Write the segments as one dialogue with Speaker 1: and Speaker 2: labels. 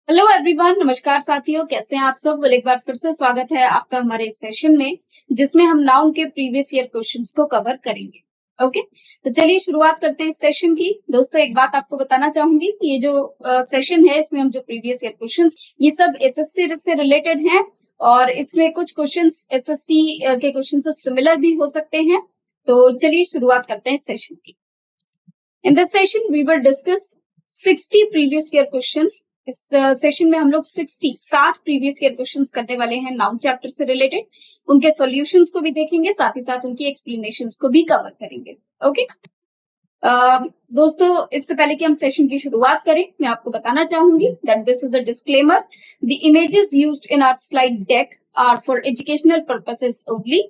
Speaker 1: Hello everyone, नमस्कार साथियों, कैसे हैं आप सब। एक बार फिर से स्वागत है आपका हमारे इस सेशन में, जिसमें हम नाउन के प्रीवियस ईयर क्वेश्चंस को कवर करेंगे। ओके, तो चलिए शुरुआत करते हैं इस सेशन की। दोस्तों, एक बात आपको बताना चाहूंगी कि ये जो सेशन है, इसमें हम जो प्रीवियस ईयर क्वेश्चंस, ये सब एसएससी से रिलेटेड हैं और इसमें कुछ क्वेश्चंस एसएससी के क्वेश्चन से सिमिलर भी हो सकते हैं। तो चलिए शुरुआत करते हैं इस सेशन की। In this session, we will discuss 60 previous year questions. इस सेशन में हम लोग 60 प्रीवियस ईयर क्वेश्चंस करने वाले हैं नाउन चैप्टर से रिलेटेड। उनके सॉल्यूशंस को भी देखेंगे, साथ ही साथ उनकी एक्सप्लेनेशंस को भी कवर करेंगे। ओके दोस्तों, इससे पहले कि हम सेशन की शुरुआत करें, मैं आपको बताना चाहूंगी that this is a disclaimer. The images used in our slide deck are for educational purposes only.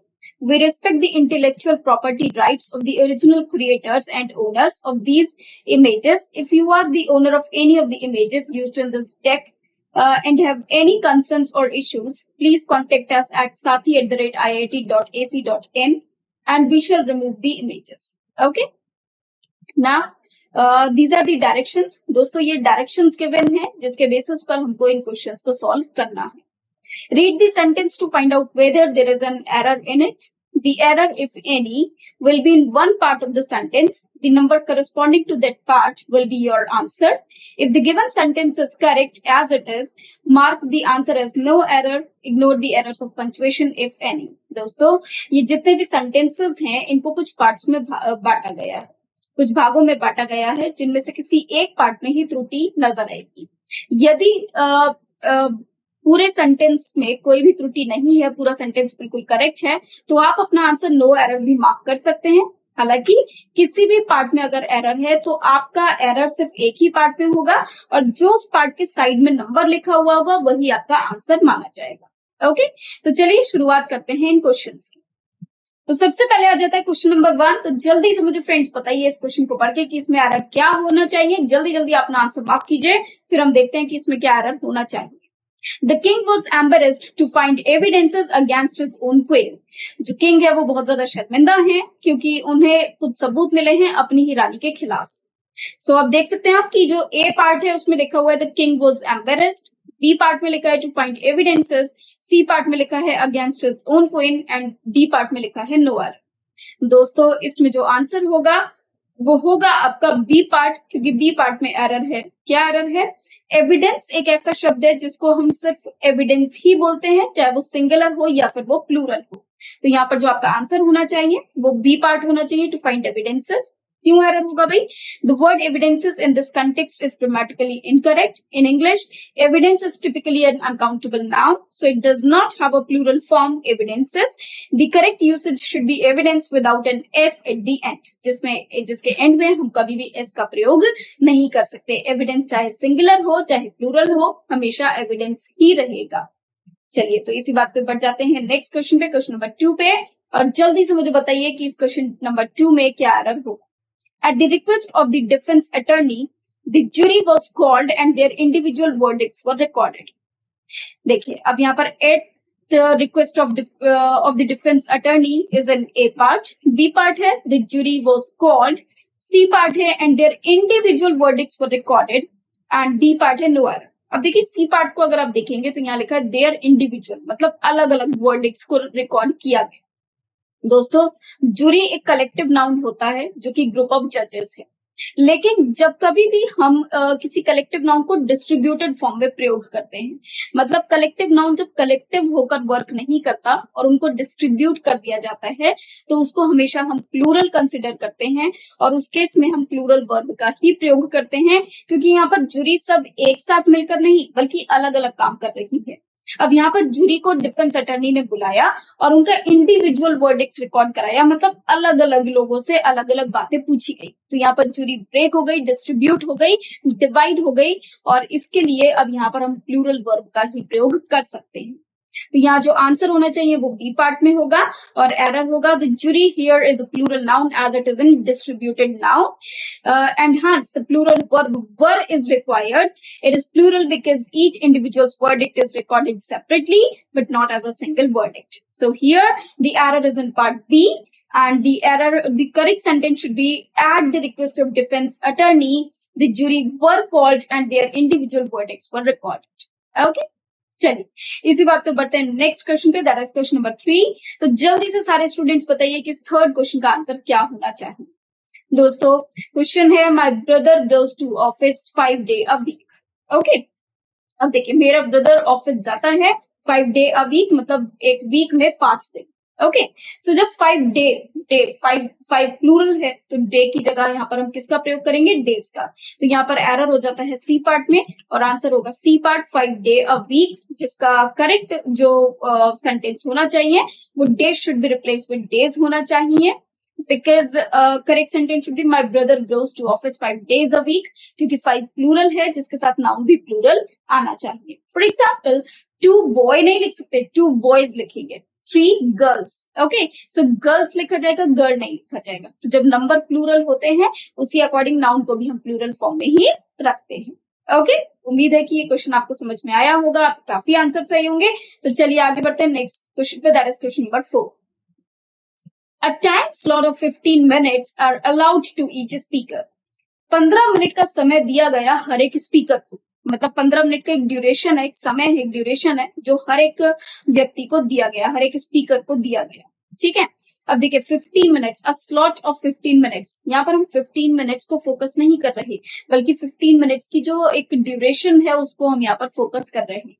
Speaker 1: We respect the intellectual property rights of the original creators and owners of these images. If you are the owner of any of the images used in this deck and have any concerns or issues, please contact us at sathi@iit.ac.in and we shall remove the images. Okay. Now, these are the directions. दोस्तों, ये directions given हैं जिसके basis पर हमको इन questions को solve करना है। Read the sentence to find out whether there is an error in it. The error, if any, will be in one part of the sentence. The number corresponding to that part will be your answer. If the given sentence is correct as it is, mark the answer as no error. Ignore the errors of punctuation, if any. दोस्तों, ये जितने भी sentences हैं, इनको कुछ parts में बांटा गया है, कुछ भागों में बांटा गया है, जिनमें से किसी एक पार्ट में ही त्रुटि नजर आएगी। यदि पूरे सेंटेंस में कोई भी त्रुटि नहीं है, पूरा सेंटेंस बिल्कुल करेक्ट है, तो आप अपना आंसर नो एरर भी मार्क कर सकते हैं। हालांकि किसी भी पार्ट में अगर एरर है तो आपका एरर सिर्फ एक ही पार्ट में होगा और जो उस पार्ट के साइड में नंबर लिखा हुआ होगा वही आपका आंसर माना जाएगा। ओके, तो चलिए शुरुआत करते हैं इन क्वेश्चंस की। तो सबसे पहले आ जाता है क्वेश्चन नंबर 1। तो जल्दी से मुझे फ्रेंड्स बताइए इस क्वेश्चन को पढ़ के कि इसमें एरर क्या होना चाहिए। जल्दी जल्दी अपना आंसर मार्क कीजिए, फिर हम देखते हैं कि इसमें क्या एरर होना चाहिए। The king was embarrassed to find evidences against his own queen. जो किंग है वो बहुत ज्यादा शर्मिंदा है क्योंकि उन्हें कुछ सबूत मिले हैं अपनी ही रानी के खिलाफ। सो अब देख सकते हैं आप कि जो ए पार्ट है उसमें लिखा हुआ है the king was embarrassed, B part में लिखा है to find evidences, C part में लिखा है against his own queen and D part में लिखा है no error। दोस्तों, इसमें जो आंसर होगा वो होगा आपका बी पार्ट, क्योंकि बी पार्ट में एरर है। क्या एरर है? एविडेंस एक ऐसा शब्द है जिसको हम सिर्फ एविडेंस ही बोलते हैं, चाहे वो सिंगुलर हो या फिर वो प्लूरल हो। तो यहाँ पर जो आपका आंसर होना चाहिए वो बी पार्ट होना चाहिए, टू फाइंड एविडेंसेस। क्यों एरर होगा भाई? The word evidences in this context is grammatically incorrect. In English, evidence is typically an uncountable noun, so it does not have a plural form evidences. The correct usage should be evidence without an S at the end, जिसके end में हम कभी भी S का प्रयोग नहीं कर सकते। एविडेंस चाहे सिंगुलर हो चाहे प्लूरल हो, हमेशा एविडेंस ही रहेगा। चलिए, तो इसी बात पे बढ़ जाते हैं नेक्स्ट क्वेश्चन पे, क्वेश्चन नंबर 2 पे। और जल्दी से मुझे बताइए कि इस क्वेश्चन नंबर 2 में क्या एरर होगा। At the request of the defense attorney, the jury was called and their individual verdicts were recorded. देखिए, अब यहाँ पर at the request of the defense attorney is an A part, B part है the jury was called, C part है and their individual verdicts were recorded and D part है no error। अब देखिए C part को अगर आप देखेंगे तो यहाँ लिखा है their individual, मतलब अलग अलग verdicts को रिकॉर्ड किया गया। दोस्तों, जूरी एक कलेक्टिव नाउन होता है जो कि ग्रुप ऑफ जजेस है, लेकिन जब कभी भी हम किसी कलेक्टिव नाउन को डिस्ट्रीब्यूटेड फॉर्म में प्रयोग करते हैं, मतलब कलेक्टिव नाउन जब कलेक्टिव होकर वर्क नहीं करता और उनको डिस्ट्रीब्यूट कर दिया जाता है, तो उसको हमेशा हम प्लूरल कंसिडर करते हैं और उस केस में हम प्लूरल वर्ब का ही प्रयोग करते हैं, क्योंकि यहाँ पर जूरी सब एक साथ मिलकर नहीं बल्कि अलग अलग काम कर रही है। अब यहाँ पर जूरी को डिफेंस अटर्नी ने बुलाया और उनका इंडिविजुअल वर्डिक्ट्स रिकॉर्ड कराया, मतलब अलग अलग लोगों से अलग अलग बातें पूछी गई। तो यहाँ पर जूरी ब्रेक हो गई, डिस्ट्रीब्यूट हो गई, डिवाइड हो गई, और इसके लिए अब यहाँ पर हम प्लूरल वर्ब का ही प्रयोग कर सकते हैं। तो यहाँ जो आंसर होना चाहिए वो बी पार्ट में होगा और एरर होगा the jury here is a plural noun as it is in distributed noun and hence the plural verb were is required. It is plural because each individual's verdict is recorded separately but not as a single verdict. So here the error is in part B and the correct sentence should be at the request of defense attorney the jury were called and their individual verdicts were recorded. Okay, चलिए इसी बात पे बढ़ते हैं next question पे, that is question number 3. तो जल्दी से सारे स्टूडेंट्स बताइए कि इस थर्ड क्वेश्चन का आंसर क्या होना चाहिए. दोस्तों क्वेश्चन है my brother goes to office 5 day a week. Okay, अब देखिए मेरा ब्रदर ऑफिस जाता है 5 डे अ वीक, मतलब एक वीक में 5 दिन. ओके, सो जब 5 डे, डे 5 प्लूरल है तो डे की जगह यहाँ पर हम किसका प्रयोग करेंगे, डेज का. तो यहाँ पर एरर हो जाता है सी पार्ट में और आंसर होगा C part 5 day a week, जिसका करेक्ट जो सेंटेंस होना चाहिए वो days should be replace with days होना चाहिए. because correct sentence should be my brother goes to office 5 days a week, क्योंकि 5 प्लूरल है जिसके साथ नाउन भी प्लूरल आना चाहिए. फॉर एग्जाम्पल 2 बॉय नहीं लिख सकते, 2 बॉयज लिखेंगे. 3 गर्ल्स. ओके, सो गर्ल्स लिखा जाएगा, गर्ल नहीं लिखा जाएगा. तो जब नंबर प्लूरल होते हैं उसी अकॉर्डिंग नाउन को भी हम प्लूरल फॉर्म में ही रखते हैं. ओके, उम्मीद है कि ये क्वेश्चन आपको समझ में आया होगा, काफी आंसर सही होंगे. तो चलिए आगे बढ़ते हैं नेक्स्ट क्वेश्चन पे, that is question number 4. A time slot of 15 minutes are allowed to each speaker. 15 minute का समय दिया गया हर एक स्पीकर को, मतलब 15 मिनट का एक ड्यूरेशन है, एक समय है, एक ड्यूरेशन है जो हर एक व्यक्ति को दिया गया, हर एक स्पीकर को दिया गया. ठीक है, अब देखिए 15 minutes, a slot of 15 minutes. यहाँ पर हम 15 मिनट्स को फोकस नहीं कर रहे, बल्कि 15 मिनट्स की जो एक ड्यूरेशन है उसको हम यहाँ पर फोकस कर रहे हैं.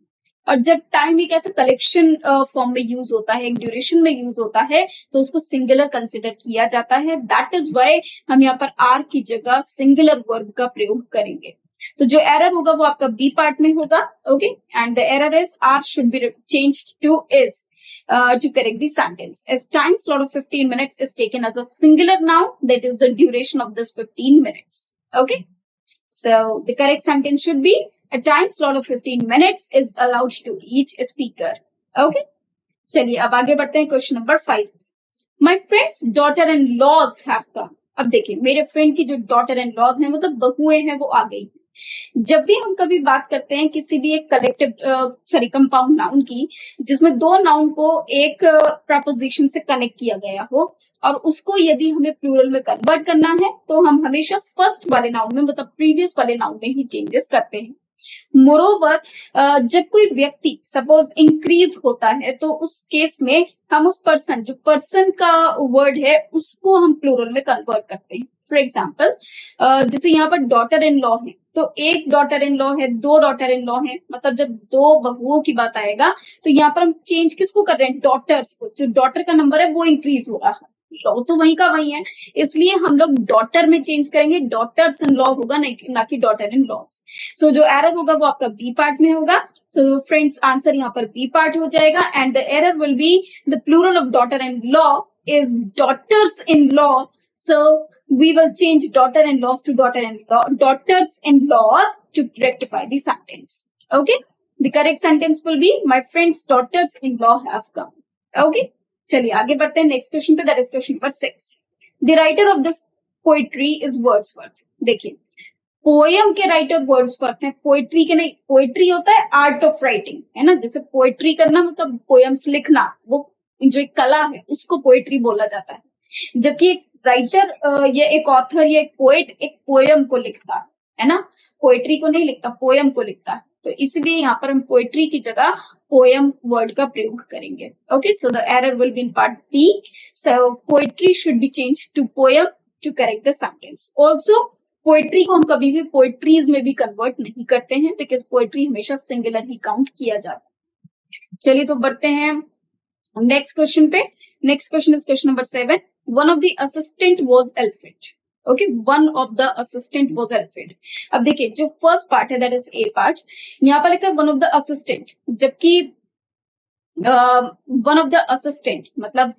Speaker 1: और जब टाइम एक ऐसे कलेक्शन फॉर्म में यूज होता है, एक ड्यूरेशन में यूज होता है, तो उसको सिंगुलर कंसिडर किया जाता है. दैट इज वाई हम यहाँ पर आर की जगह सिंगुलर वर्ब का प्रयोग करेंगे. तो जो एरर होगा वो आपका बी पार्ट में होगा. Okay, and the error is are should be changed to is to correct the sentence. As time slot of 15 minutes is taken as a singular noun, that is the duration of this 15 minutes. Okay, so the correct sentence should be a time slot of 15 minutes is allowed to each speaker. Okay, चलिए अब आगे बढ़ते हैं question number 5. My friend's daughter in laws have come. अब देखिए मेरे friend की जो डॉटर इन लॉज है, मतलब बहुएं हैं, वो आ गई. जब भी हम कभी बात करते हैं किसी भी एक कलेक्टिव कंपाउंड नाउन की, जिसमें दो नाउन को एक प्रपोजिशन से कनेक्ट किया गया हो और उसको यदि हमें प्लूरल में कन्वर्ट करना है, तो हम हमेशा फर्स्ट वाले नाउन में, मतलब प्रीवियस वाले नाउन में ही चेंजेस करते हैं. मोरोवर जब कोई व्यक्ति सपोज इंक्रीज होता है तो उस केस में हम उस पर्सन, जो पर्सन का वर्ड है, उसको हम प्लूरल में कन्वर्ट करते हैं. फॉर एग्जाम्पल जैसे यहाँ पर डॉटर इन लॉ है, तो एक डॉटर इन लॉ है, दो डॉटर इन लॉ है, मतलब जब दो बहुओं की बात आएगा तो यहाँ पर हम चेंज किसको कर रहे हैं, डॉटर्स को. जो डॉटर का नंबर है वो इंक्रीज हो रहा है, लॉ तो वही का वही है, इसलिए हम लोग डॉटर में चेंज करेंगे, डॉटर्स इन लॉ होगा, ना कि डॉटर इन लॉज. सो जो एरर होगा वो आपका बी पार्ट में होगा. सो फ्रेंड्स आंसर यहाँ पर बी पार्ट हो जाएगा. And the error will be the plural of daughter in law is daughters in law. So we will change daughter-in-laws to daughter-in-law, daughters-in-law to rectify the sentence. Okay, the correct sentence will be my friend's daughters-in-law have come. Okay, चलिए आगे बढ़ते हैं next question पे, that is question number 6. The writer of this poetry is Wordsworth. देखिए poem के writer Wordsworth हैं, poetry के नहीं. पोएट्री होता है आर्ट ऑफ राइटिंग, है ना, जैसे पोएट्री करना मतलब पोएम्स लिखना, वो जो एक कला है उसको पोएट्री बोला जाता है. जबकि एक राइटर या एक ऑथर या एक पोएट एक पोएम को लिखता है ना, पोएट्री को नहीं लिखता, पोएम को लिखता है. तो इसलिए यहाँ पर हम पोएट्री की जगह पोएम वर्ड का प्रयोग करेंगे. Okay, so the error will be in part B. So poetry should be change to poem to correct the sentence. Also poetry को हम कभी भी पोएट्रीज में भी कन्वर्ट नहीं करते हैं, बिकॉज पोएट्री हमेशा सिंगुलर ही काउंट किया जाता है. चलिए तो बढ़ते हैं नेक्स्ट क्वेश्चन पे. Next question is question number 7. One of the assistant was Alfred. Okay, one of the assistant was Alfred. अब देखिए जो फर्स्ट पार्ट है दैट इज ए पार्ट, यहाँ पर लिखा है one of the assistant, जबकि one of the assistant मतलब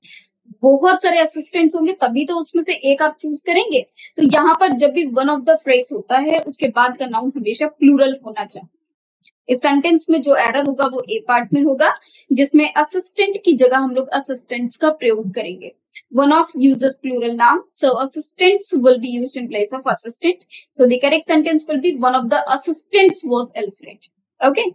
Speaker 1: बहुत सारे असिस्टेंट्स होंगे तभी तो उसमें से एक आप चूज करेंगे. तो यहाँ पर जब भी वन ऑफ द फ्रेज होता है उसके बाद का नाउन हमेशा प्लूरल होना चाहिए. इस सेंटेंस में जो एरर होगा वो ए पार्ट में होगा, जिसमें असिस्टेंट की जगह हम लोग असिस्टेंट्स का प्रयोग करेंगे. One of uses plural noun, so assistants will be used in place of assistant. So the correct sentence will be one of the assistants was Alfred. Okay,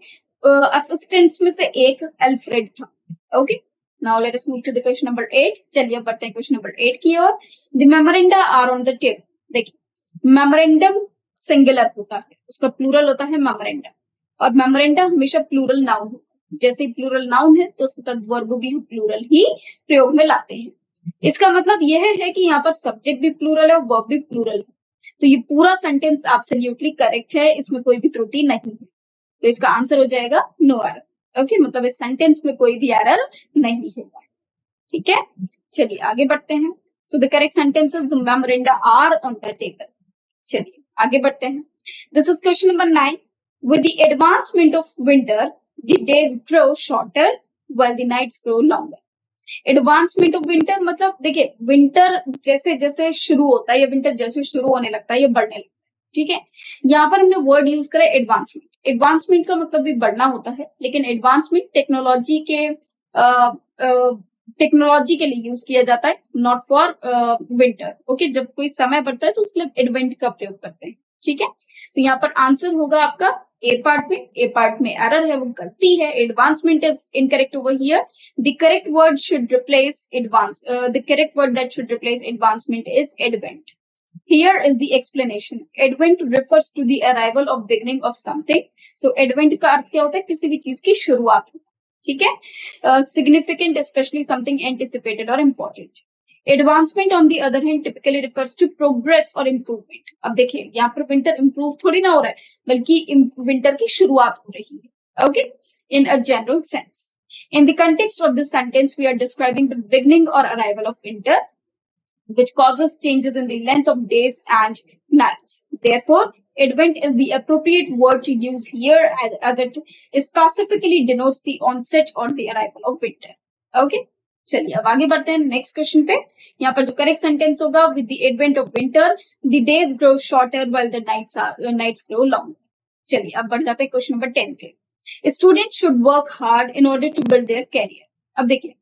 Speaker 1: assistants में से एक Alfred था. Okay, now let us move to the question number 8. चलिए अब बढ़ते हैं question number 8 की ओर. The memoranda are on the table. देखिए memorandum सिंगुलर होता है, उसका प्लूरल होता है मेमोरेंडा, और मेमोरेंडा हमेशा प्लूरल नाउन होता है। जैसे ही प्लूरल नाउन है तो उसके साथ वर्ब भी हम प्लूरल ही प्रयोग में लाते हैं। इसका मतलब यह है कि यहाँ पर सब्जेक्ट भी प्लूरल है और वर्ब भी प्लूरल है। तो ये पूरा सेंटेंस एब्सोल्युटली करेक्ट है, इसमें कोई भी त्रुटि नहीं है। तो इसका आंसर हो जाएगा नो एरर। ओके, मतलब इस सेंटेंस में कोई भी एरर नहीं होगा। ठीक है, चलिए आगे बढ़ते हैं। So the correct sentences, the memoranda are on the table. चलिए आगे बढ़ते हैं। This is question number 9। With the advancement of winter, the days grow shorter while the nights grow longer. Advancement of winter मतलब देखिए, winter जैसे जैसे शुरू होता है या विंटर जैसे शुरू होने लगता है या बढ़ने लगता है। ठीक है, यहाँ पर हमने वर्ड यूज करा एडवांसमेंट। एडवांसमेंट का मतलब भी बढ़ना होता है, लेकिन एडवांसमेंट टेक्नोलॉजी के लिए यूज किया जाता है, नॉट फॉर विंटर। ओके, जब कोई समय बढ़ता है तो उसके लिए एडवेंट का प्रयोग करते हैं। ठीक है, तो यहाँ पर आंसर होगा आपका ए पार्ट में। ए पार्ट में एरर है, वो गलती है। Advancement is incorrect over here. The correct word should replace the correct word that should replace advancement is advent. Here is the explanation. Advent refers to the arrival of beginning of something. So advent का अर्थ क्या होता है? किसी भी चीज की शुरुआत। ठीक है, significant, especially something anticipated or important. Advancement on the other hand typically refers to progress or improvement. अब देखिए, यहाँ पर winter improve थोड़ी ना हो रहा है, बल्कि winter की शुरुआत हो रही है। Okay, in a general sense. In the context of this sentence, we are describing the beginning or arrival of winter, which causes changes in the length of days and nights. Therefore, advent is the appropriate word to use here, as it specifically denotes the onset or the arrival of winter. Okay? चलिए अब आगे बढ़ते हैं next question पे। यहाँ पर जो correct sentence होगा, with the advent of winter the days grow shorter while the nights grow long. चलिए अब बढ़ जाते हैं क्वेश्चन नंबर 10 पे। Student should work hard in order to build their career. अब देखिए,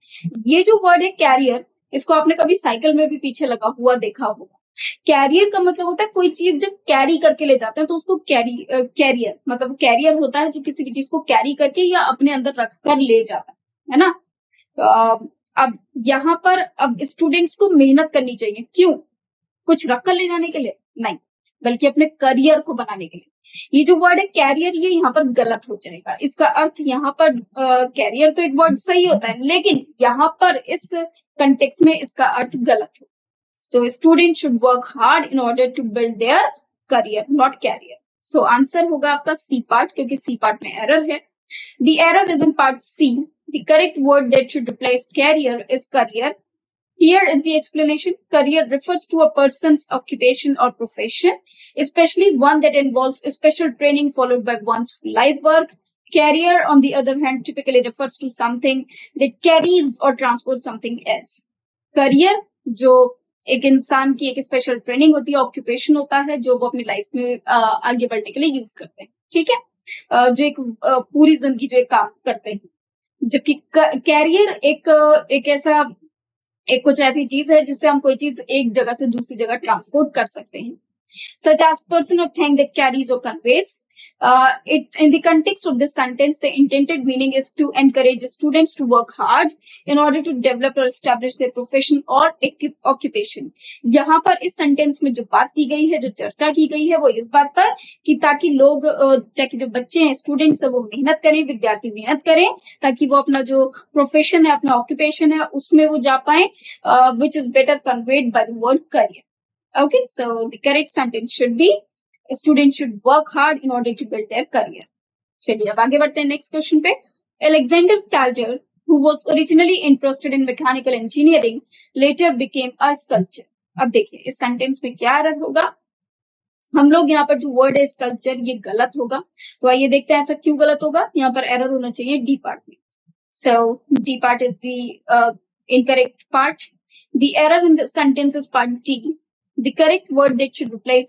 Speaker 1: ये जो वर्ड है कैरियर, इसको आपने कभी साइकिल में भी पीछे लगा हुआ देखा होगा। कैरियर का मतलब होता है कोई चीज जब कैरी करके ले जाते हैं तो उसको कैरियर मतलब कैरियर होता है जो किसी भी चीज को कैरी करके या अपने अंदर रख कर ले जाता है ना। अब यहाँ पर अब स्टूडेंट्स को मेहनत करनी चाहिए। क्यों? कुछ रख कर ले जाने के लिए नहीं, बल्कि अपने करियर को बनाने के लिए। ये जो वर्ड है कैरियर, ये यहाँ पर गलत हो जाएगा। इसका अर्थ यहाँ पर कैरियर तो एक वर्ड सही होता है, लेकिन यहाँ पर इस कंटेक्स्ट में इसका अर्थ गलत हो। तो student should work hard in order to build their career, not career. सो आंसर होगा आपका सी पार्ट, क्योंकि सी पार्ट में एरर है। The error is in part C. The correct word that should replace career is career. Here is the explanation. Career refers to a person's occupation or profession, especially one that involves special training followed by one's life work. Career, on the other hand, typically refers to something that carries or transports something else. Career, जो एक इंसान की एक special training होती है, occupation होता है जो वो अपनी लाइफ में आगे बढ़ने के लिए यूज करते हैं। ठीक है, जो एक पूरी जिंदगी जो एक काम करते हैं। जबकि कैरियर एक ऐसा एक कुछ ऐसी चीज है जिससे हम कोई चीज एक जगह से दूसरी जगह ट्रांसपोर्ट कर सकते हैं। Such as person or thing that carries or conveys. In the context of this sentence, the intended meaning is to encourage students to work hard in order to develop or establish their profession or occupation. यहाँ पर इस sentence में जो बात की गई है, जो चर्चा की गई है, वो इस बात पर कि ताकि लोग, ताकि जो बच्चे हैं, स्टूडेंट्स है, वो मेहनत करें, विद्यार्थी मेहनत करें, ताकि वो अपना जो प्रोफेशन है, अपना ऑक्यूपेशन है, उसमें वो जा पाए, which is better conveyed by the word career. Okay, so the correct sentence should be students should work hard in order to build their career. चलिए अब आगे बढ़ते हैं नेक्स्ट क्वेश्चन पे। Alexander Calder, who was originally interested in mechanical engineering, later became a sculptor. अब देखिए इस sentence में क्या एरर होगा। हम लोग यहाँ पर जो वर्ड है स्कल्पचर, ये गलत होगा। तो आइए देखते हैं ऐसा क्यों गलत होगा। यहाँ पर एरर होना चाहिए डी पार्ट में। So D part is the incorrect part. The error in the sentence is part D. The correct word that should replace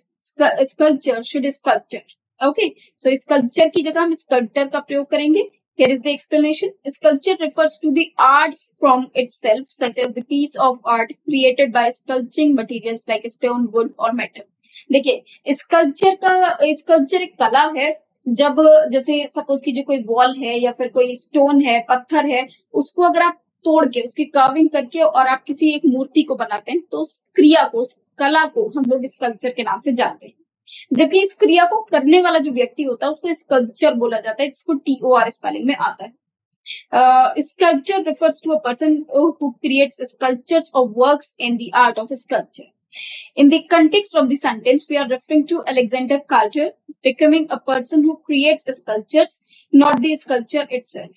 Speaker 1: sculpture should be sculptor. Okay, so sculpture की जगह हम sculptor का प्रयोग करेंगे। Here is the explanation. Sculpture refers to the art from itself, such as the piece of art created by sculpting materials like stone, wood or metal. देखिए sculpture एक कला है। जब जैसे सपोज कीजिए कोई वॉल है या फिर कोई स्टोन है, पत्थर है, उसको अगर आप तोड़ के उसकी कार्विंग करके और आप किसी एक मूर्ति को बनाते हैं, तो उस क्रिया को, उस कला को हम लोग स्कल्पचर के नाम से जानते हैं। जबकि इस क्रिया को करने वाला जो व्यक्ति होता है उसको स्कल्पचर बोला जाता है, जिसको TOR स्पेलिंग में आता है. Sculpture refers to a person who creates sculptures or works in the art of sculpture. In the context of the sentence, we are referring to Alexander Calder becoming a person who creates sculptures, not the sculpture itself.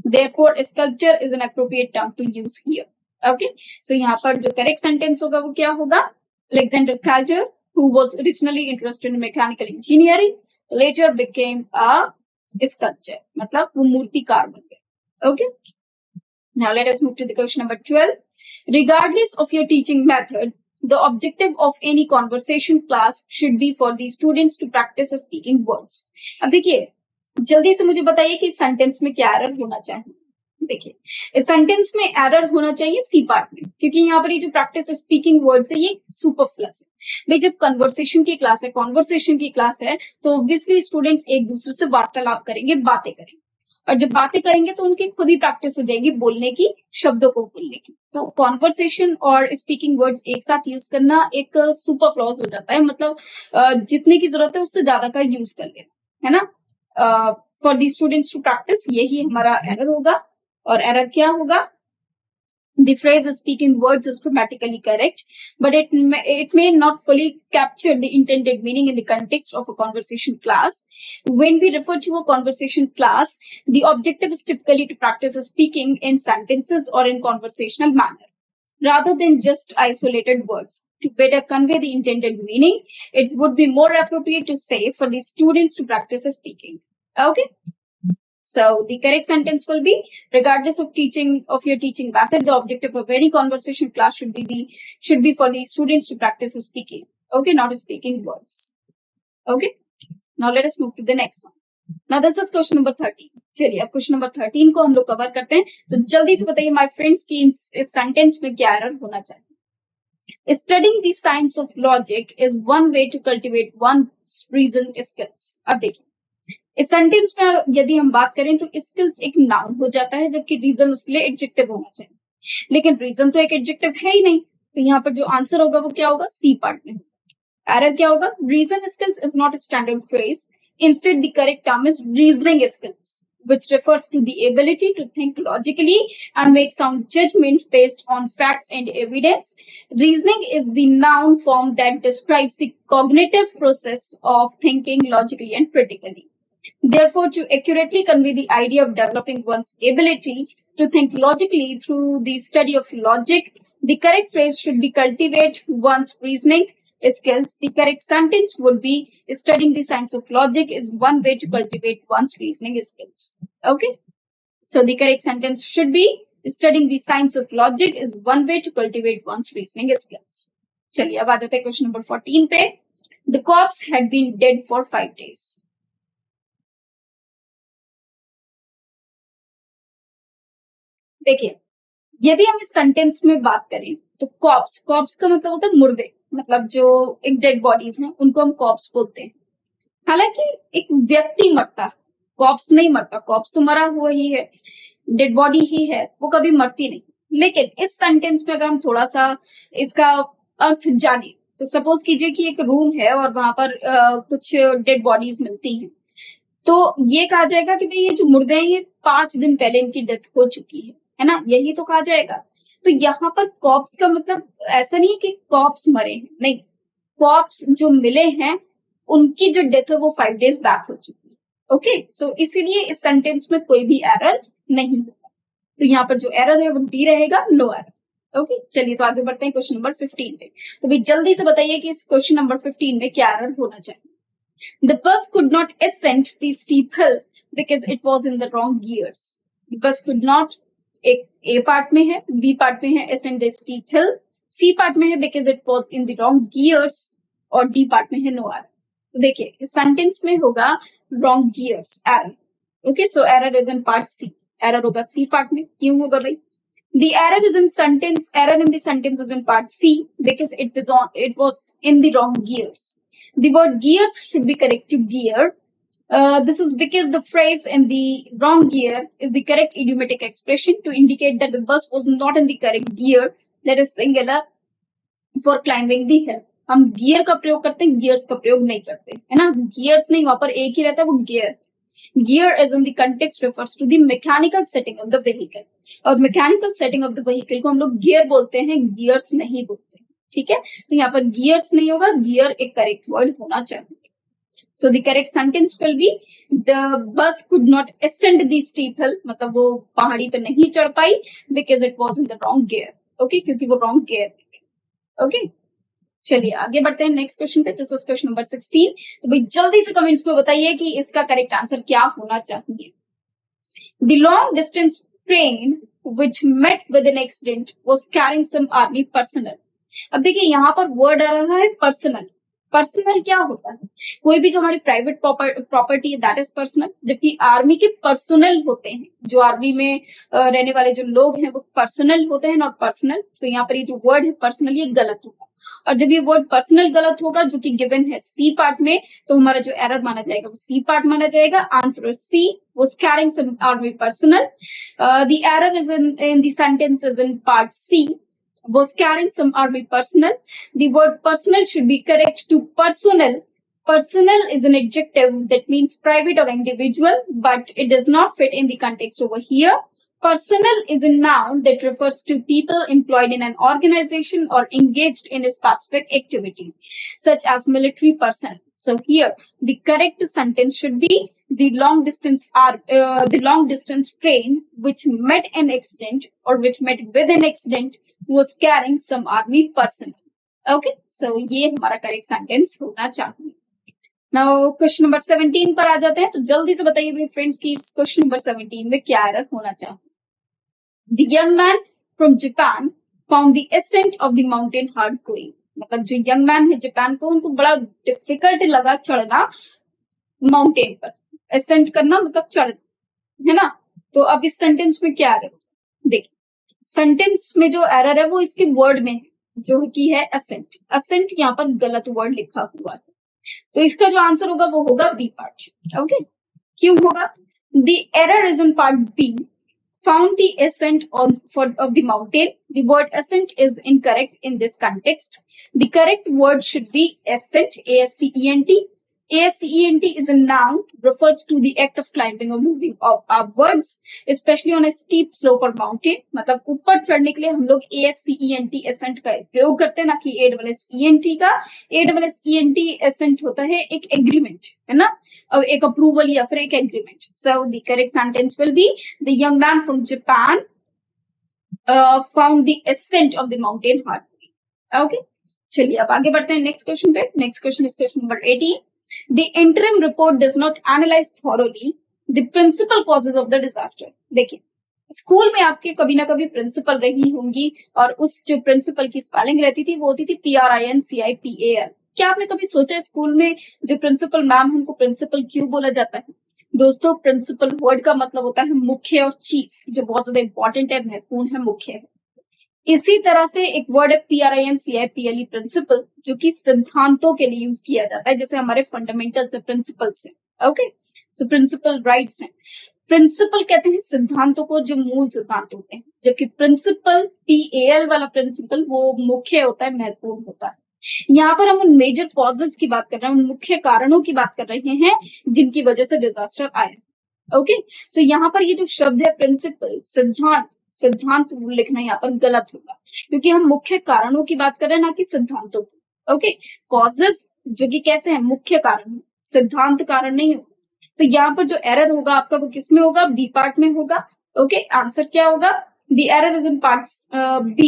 Speaker 1: Therefore, sculpture is an appropriate term to use here. Okay, so यहाँ पर जो correct sentence होगा वो क्या होगा? Alexander Calder, who was originally interested in mechanical engineering, later became a sculptor. मतलब वो मूर्तिकार बन गए. Okay. Now let us move to the question number 12. Regardless of your teaching method, the objective of any conversation class should be for the students to practice speaking words. अब देखिए, जल्दी से मुझे बताइए कि सेंटेंस में क्या एरर होना चाहिए. देखिए, इस सेंटेंस में एरर होना चाहिए सी पार्ट में, क्योंकि यहाँ पर ये जो प्रैक्टिस स्पीकिंग वर्ड्स है ये सुपरफ्लस है. भाई जब कन्वर्सेशन की क्लास है तो ऑब्वियसली स्टूडेंट्स एक दूसरे से वार्तालाप करेंगे, बातें करेंगे, और जब बातें करेंगे तो उनकी खुद ही प्रैक्टिस हो जाएगी बोलने की, शब्दों को बोलने की. तो कॉन्वर्सेशन और स्पीकिंग वर्ड्स एक साथ यूज करना एक सुपर फ्लॉज हो जाता है. मतलब जितने की जरूरत है उससे ज्यादा का यूज कर लेना, है ना. For the students to practise, यही हमारा एरर होगा. और एरर क्या होगा? The phrase speaking words is grammatically correct, but it may not fully capture the intended meaning in the context of a conversation class. When we refer to a conversation class, the objective is typically to practice speaking in sentences or in conversational manner, rather than just isolated words. To better convey the intended meaning, it would be more appropriate to say for the students to practice speaking. Okay? So the correct sentence will be, regardless of your teaching method, the objective of any conversation class should be for the students to practice speaking. Okay, not speaking words. Okay. Now let us move to the next one. Now this is question number 13. चलिए अब question number 13 को हम लोग cover करते हैं. तो जल्दी से बताइए माय फ्रेंड्स कि इस सेंटेंस में क्या एरर होना चाहिए. Studying the science of logic is one way to cultivate one's reason skills. अब देखिए, इस सेंटेंस में यदि हम बात करें तो स्किल्स एक नाउन हो जाता है, जबकि रीजन उसके लिए एडजेक्टिव होना चाहिए. लेकिन रीजन तो एक एडजेक्टिव है ही नहीं, तो यहाँ पर जो आंसर होगा वो क्या होगा? सी पार्ट में. एरर क्या होगा? Reason skills is not a standard phrase. Instead, the correct term is reasoning skills, which refers to the ability to think logically and make sound judgments based on facts and evidence. Reasoning is the noun form that describes the cognitive process of thinking logically and critically. Therefore, to accurately convey the idea of developing one's ability to think logically through the study of logic, the correct phrase should be cultivate one's reasoning skills. The correct sentence would be, studying the science of logic is one way to cultivate one's reasoning skills. Okay? So the correct sentence should be, studying the science of logic is one way to cultivate one's reasoning skills. चलिए अब आ जाते हैं question number 14 पे. The corpse had been dead for 5 days. देखिए, यदि हम इस sentence में बात करें तो कॉप्स का मतलब होता है मुर्दे, मतलब जो एक डेड बॉडीज हैं उनको हम कॉप्स बोलते हैं. हालांकि एक व्यक्ति मरता, कॉप्स नहीं मरता. कॉप्स तो मरा हुआ ही है, डेड बॉडी ही है, वो कभी मरती नहीं. लेकिन इस सेंटेंस में अगर हम थोड़ा सा इसका अर्थ जाने तो सपोज कीजिए कि एक रूम है और वहां पर कुछ डेड बॉडीज मिलती हैं, तो ये कहा जाएगा कि भाई ये जो मुर्दे हैं ये 5 दिन पहले इनकी डेथ हो चुकी है ना, यही तो कहा जाएगा. तो यहाँ पर कॉप्स का मतलब ऐसा नहीं कि कॉप्स मरे हैं, नहीं, कॉप्स जो मिले हैं उनकी जो डेथ है वो 5 डेज बैक हो चुकी है. ओके, सो इसीलिए इस सेंटेंस में कोई भी एरर नहीं होगा. तो यहाँ पर जो एरर है वो डी रहेगा, नो एरर. ओके, चलिए तो आगे बढ़ते हैं क्वेश्चन नंबर 15 पे. तो भाई जल्दी से बताइए कि इस क्वेश्चन नंबर 15 में क्या एरर होना चाहिए. The bus could not ascend the steep hill because it was in the wrong gears. The bus could not, एक A पार्ट में है, B पार्ट में है ascend the steep hill, C part में है because it was in the wrong gears, और D part में है no error. तो देखिए इस सेंटेंस में होगा wrong gears, error. Okay, so error is in part C. Error होगा C पार्ट में. क्यों होगा भाई? The error in the sentence is in part C because it was in the wrong gears. The word gears should be correct to gear. This is because the phrase in the wrong gear is the correct idiomatic expression to indicate that the bus was not in the correct gear, that is singular, for climbing the hill. हम gear का प्रयोग करते हैं, gears का प्रयोग नहीं करते, है ना। गियर्स नहीं, वहां पर एक ही रहता है, वो gear. Gear as in the context refers to the mechanical setting of the vehicle, और mechanical setting of the vehicle को हम लोग गियर बोलते हैं, गियर्स नहीं बोलते, ठीक है। तो यहाँ पर गियर्स नहीं होगा, गियर एक करेक्ट वर्ड होना चाहिए। So the correct sentence will be the bus could not ascend the steep hill, मतलब वो पहाड़ी पे नहीं चढ़ पाई because it was in the wrong gear, okay, क्योंकि वो wrong gear में थी, okay। चलिए आगे बढ़ते हैं नेक्स्ट क्वेश्चन पे। This is question number 16। तो भाई जल्दी से कमेंट्स में बताइए कि इसका करेक्ट आंसर क्या होना चाहिए। The long distance train which met with an accident was carrying some army personnel। अब देखिए यहाँ पर वर्ड आ रहा है पर्सनल। पर्सनल क्या होता है? कोई भी जो हमारी प्राइवेट प्रॉपर्टी है दैट इज पर्सनल, जबकि आर्मी के पर्सनल होते हैं, जो आर्मी में रहने वाले जो लोग हैं वो पर्सनल होते हैं, नॉट पर्सनल। तो यहाँ पर ये जो वर्ड है पर्सनल ये गलत होगा, और जब ये वर्ड पर्सनल गलत होगा जो कि गिवन है सी पार्ट में, तो हमारा जो एरर माना जाएगा वो सी पार्ट माना जाएगा। Answer is C, was carrying some army personnel। The error is in the sentence is in part C, was carrying some army personnel। The word personnel should be correct to personnel। Personnel is an adjective that means private or individual, but it does not fit in the context over here। Personnel is a noun that refers to people employed in an organization or engaged in a specific activity, such as military personnel। So here, the correct sentence should be the long distance train which met an accident or which met with an accident was carrying some army personnel। Okay, so ये हमारा correct sentence होना चाहिए। Now question number 17 पर आ जाते हैं। तो जल्दी से बताइए भाई फ्रेंड्स की इस क्वेश्चन नंबर 17 में क्या एरर होना चाहिए। The young man from Japan found the ascent of the mountain hard going। मतलब जो यंग मैन है जापान को, उनको बड़ा डिफिकल्ट लगा चढ़ना माउंटेन पर। एसेंट करना मतलब चढ़ना, है ना। तो अब इस सेंटेंस में क्या एरर? देखिए सेंटेंस में जो एरर है वो इसके वर्ड में है, जो कि है असेंट। असेंट यहाँ पर गलत वर्ड लिखा हुआ है, तो इसका जो आंसर होगा वो होगा बी पार्ट। ओके, क्यों होगा? The error is in part B, found the ascent of the mountain। The word ascent is incorrect in this context। The correct word should be ascent, A-S-C-E-N-T। A-S-C-E-N-T is a noun, refers to the act of climbing or moving upwards, especially on a steep slope or mountain। मतलब ऊपर चढ़ने के लिए हम लोग A-S-C-E-N-T ascent का प्रयोग करते हैं, ना कि A-S-S-E-N-T का। A-S-S-E-N-T ascent होता है एक एग्रीमेंट, है ना, और एक अप्रूवल या फिर एक agreement. So the correct sentence will be the young man from Japan found the ascent of the mountain hard way। Okay, चलिए अब आगे बढ़ते हैं नेक्स्ट क्वेश्चन पे। Next question is question number 18। The interim report does not analyze thoroughly the principal causes of the disaster। देखिए school में आपके कभी ना कभी प्रिंसिपल रही होंगी, और उस जो प्रिंसिपल की स्पेलिंग रहती थी वो होती थी PRINCIPAL। क्या आपने कभी सोचा स्कूल में जो प्रिंसिपल मैम है उनको प्रिंसिपल क्यों बोला जाता है? दोस्तों प्रिंसिपल वर्ड का मतलब होता है मुख्य और चीफ, जो बहुत ज्यादा इंपॉर्टेंट है, महत्वपूर्ण है, मुख्य है। इसी तरह से एक वर्ड है PRINCIPLE प्रिंसिपल, जो कि सिद्धांतों के लिए यूज किया जाता है, जैसे हमारे फंडामेंटल्स है, प्रिंसिपल्स है। ओके, सो प्रिंसिपल राइट्स हैं। प्रिंसिपल कहते हैं सिद्धांतों को जो मूल सिद्धांत होते हैं, जबकि प्रिंसिपल PAL वाला प्रिंसिपल वो मुख्य होता है, महत्वपूर्ण होता है। यहाँ पर हम उन मेजर कॉजेस की बात कर रहे हैं, उन मुख्य कारणों की बात कर रहे हैं जिनकी वजह से डिजास्टर आया। ओके, सो यहाँ पर ये जो शब्द है प्रिंसिपल, सिद्धांत, सिद्धांत लिखना यहाँ पर गलत होगा, क्योंकि हम मुख्य कारणों की बात कर रहे हैं, ना कि सिद्धांतों की। ओके, कॉजेस जो कि कैसे हैं, मुख्य कारण, सिद्धांत कारण नहीं होगा। तो यहाँ पर जो एरर होगा आपका वो किसमें होगा? बी पार्ट में होगा। ओके, आंसर क्या होगा? The error is in part B,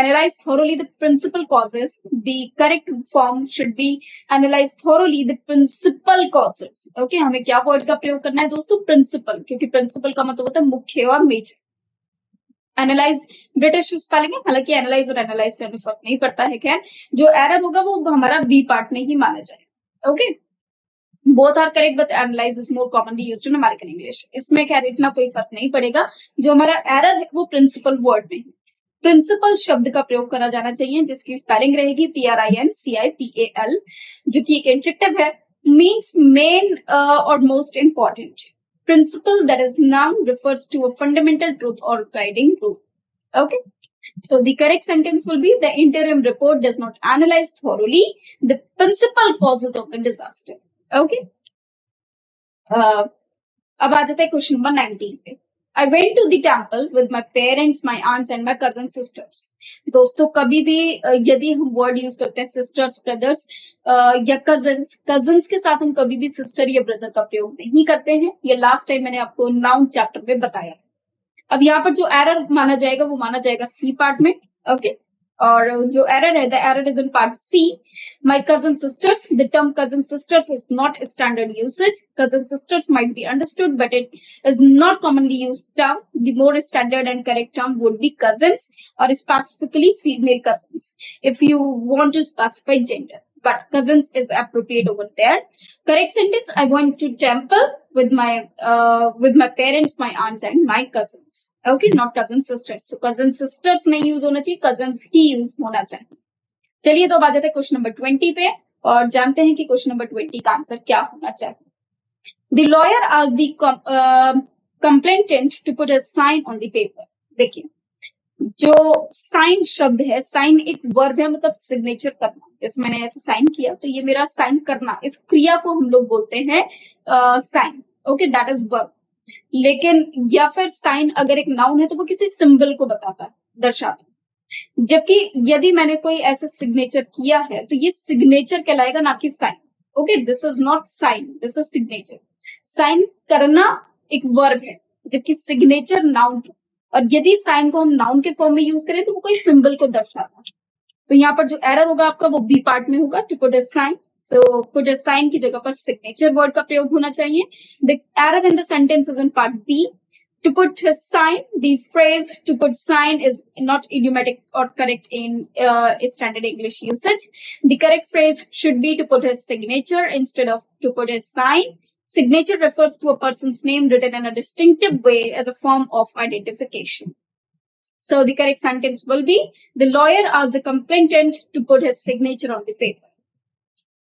Speaker 1: analyze thoroughly the principal causes। The correct form should be analyze thoroughly the principal causes। Okay, हमें क्या वर्ड का प्रयोग करना है दोस्तों? प्रिंसिपल, क्योंकि प्रिंसिपल का मतलब होता है मुख्य और मेजर। एनालाइज ब्रिटिश स्पेलिंग है, हालांकि एनालाइज और एनालाइज से हमें फर्क नहीं पड़ता है। खैर जो एरर होगा वो हमारा बी पार्ट में ही माना जाएगा। Okay, both are correct but analyse is more commonly used in American English. इसमें खैर इतना कोई फर्क नहीं पड़ेगा। जो हमारा एरर है वो प्रिंसिपल वर्ड में है। प्रिंसिपल शब्द का प्रयोग करा जाना चाहिए, जिसकी स्पेलिंग रहेगी PRINCIPAL, जो कि एक एडजेक्टिव है, मीन्स मेन और most important. Principle that is noun refers to a fundamental truth or guiding rule। Okay, So the correct sentence will be the interim report does not analyze thoroughly the principal causes of the disaster. Okay. अब आ जाता है question number 19 पे. I went to the temple with my parents, my aunts and my cousin sisters. दोस्तों कभी भी यदि हम word use करते हैं सिस्टर्स, ब्रदर्स या कजन्स के साथ हम कभी भी सिस्टर या ब्रदर का प्रयोग नहीं करते हैं. ये लास्ट टाइम मैंने आपको नाउन चैप्टर में बताया. अब यहाँ पर जो एरर माना जाएगा वो माना जाएगा सी पार्ट में. ओके. और जो एरर है, the error is in part C. My cousin sisters, the term cousin sisters is not standard usage. Cousin sisters might be understood but it is not commonly use term. The more standard and correct term would be cousins और specifically female cousins if you want to specify gender, but cousins is appropriate over there. Correct sentence: I went to temple with my parents, my aunts and my cousins. Okay, not cousin sisters. So cousin sisters नहीं use होना चाहिए, cousins ही use होना चाहिए. चलिए तो बात आते हैं क्वेश्चन नंबर 20 पे और जानते हैं कि क्वेश्चन नंबर 20 का आंसर क्या होना चाहिए. The lawyer asked the complainant to put a sign on the paper. देखिए जो साइन शब्द है, साइन एक वर्ब है, मतलब सिग्नेचर करना. जैसे मैंने ऐसे साइन किया तो ये मेरा साइन करना, इस क्रिया को हम लोग बोलते हैं sign. Okay, that is verb. लेकिन या फिर साइन अगर एक नाउन है तो वो किसी सिंबल को बताता है, दर्शाता है. जबकि यदि मैंने कोई ऐसा सिग्नेचर किया है तो ये सिग्नेचर कहलाएगा, ना कि sign. Okay, this is not sign, this is signature. Sign करना एक वर्ब है जबकि सिग्नेचर नाउन है. और यदि साइन को हम नाउन के फॉर्म में यूज करें तो वो कोई सिंबल को दर्शाता है. तो यहाँ पर जो एरर होगा आपका वो बी पार्ट में होगा, to put a sign. So put a sign की जगह पर सिग्नेचर वर्ड का प्रयोग होना चाहिए. The error in the sentence is in part B. To put a sign, the phrase to put sign is not idiomatic or correct in standard English usage. The correct phrase should be to put a signature instead of to put a sign. Signature refers to a person's name written in a distinctive way as a form of identification. So the correct sentence will be, the lawyer asked the complainant to put his signature on the paper.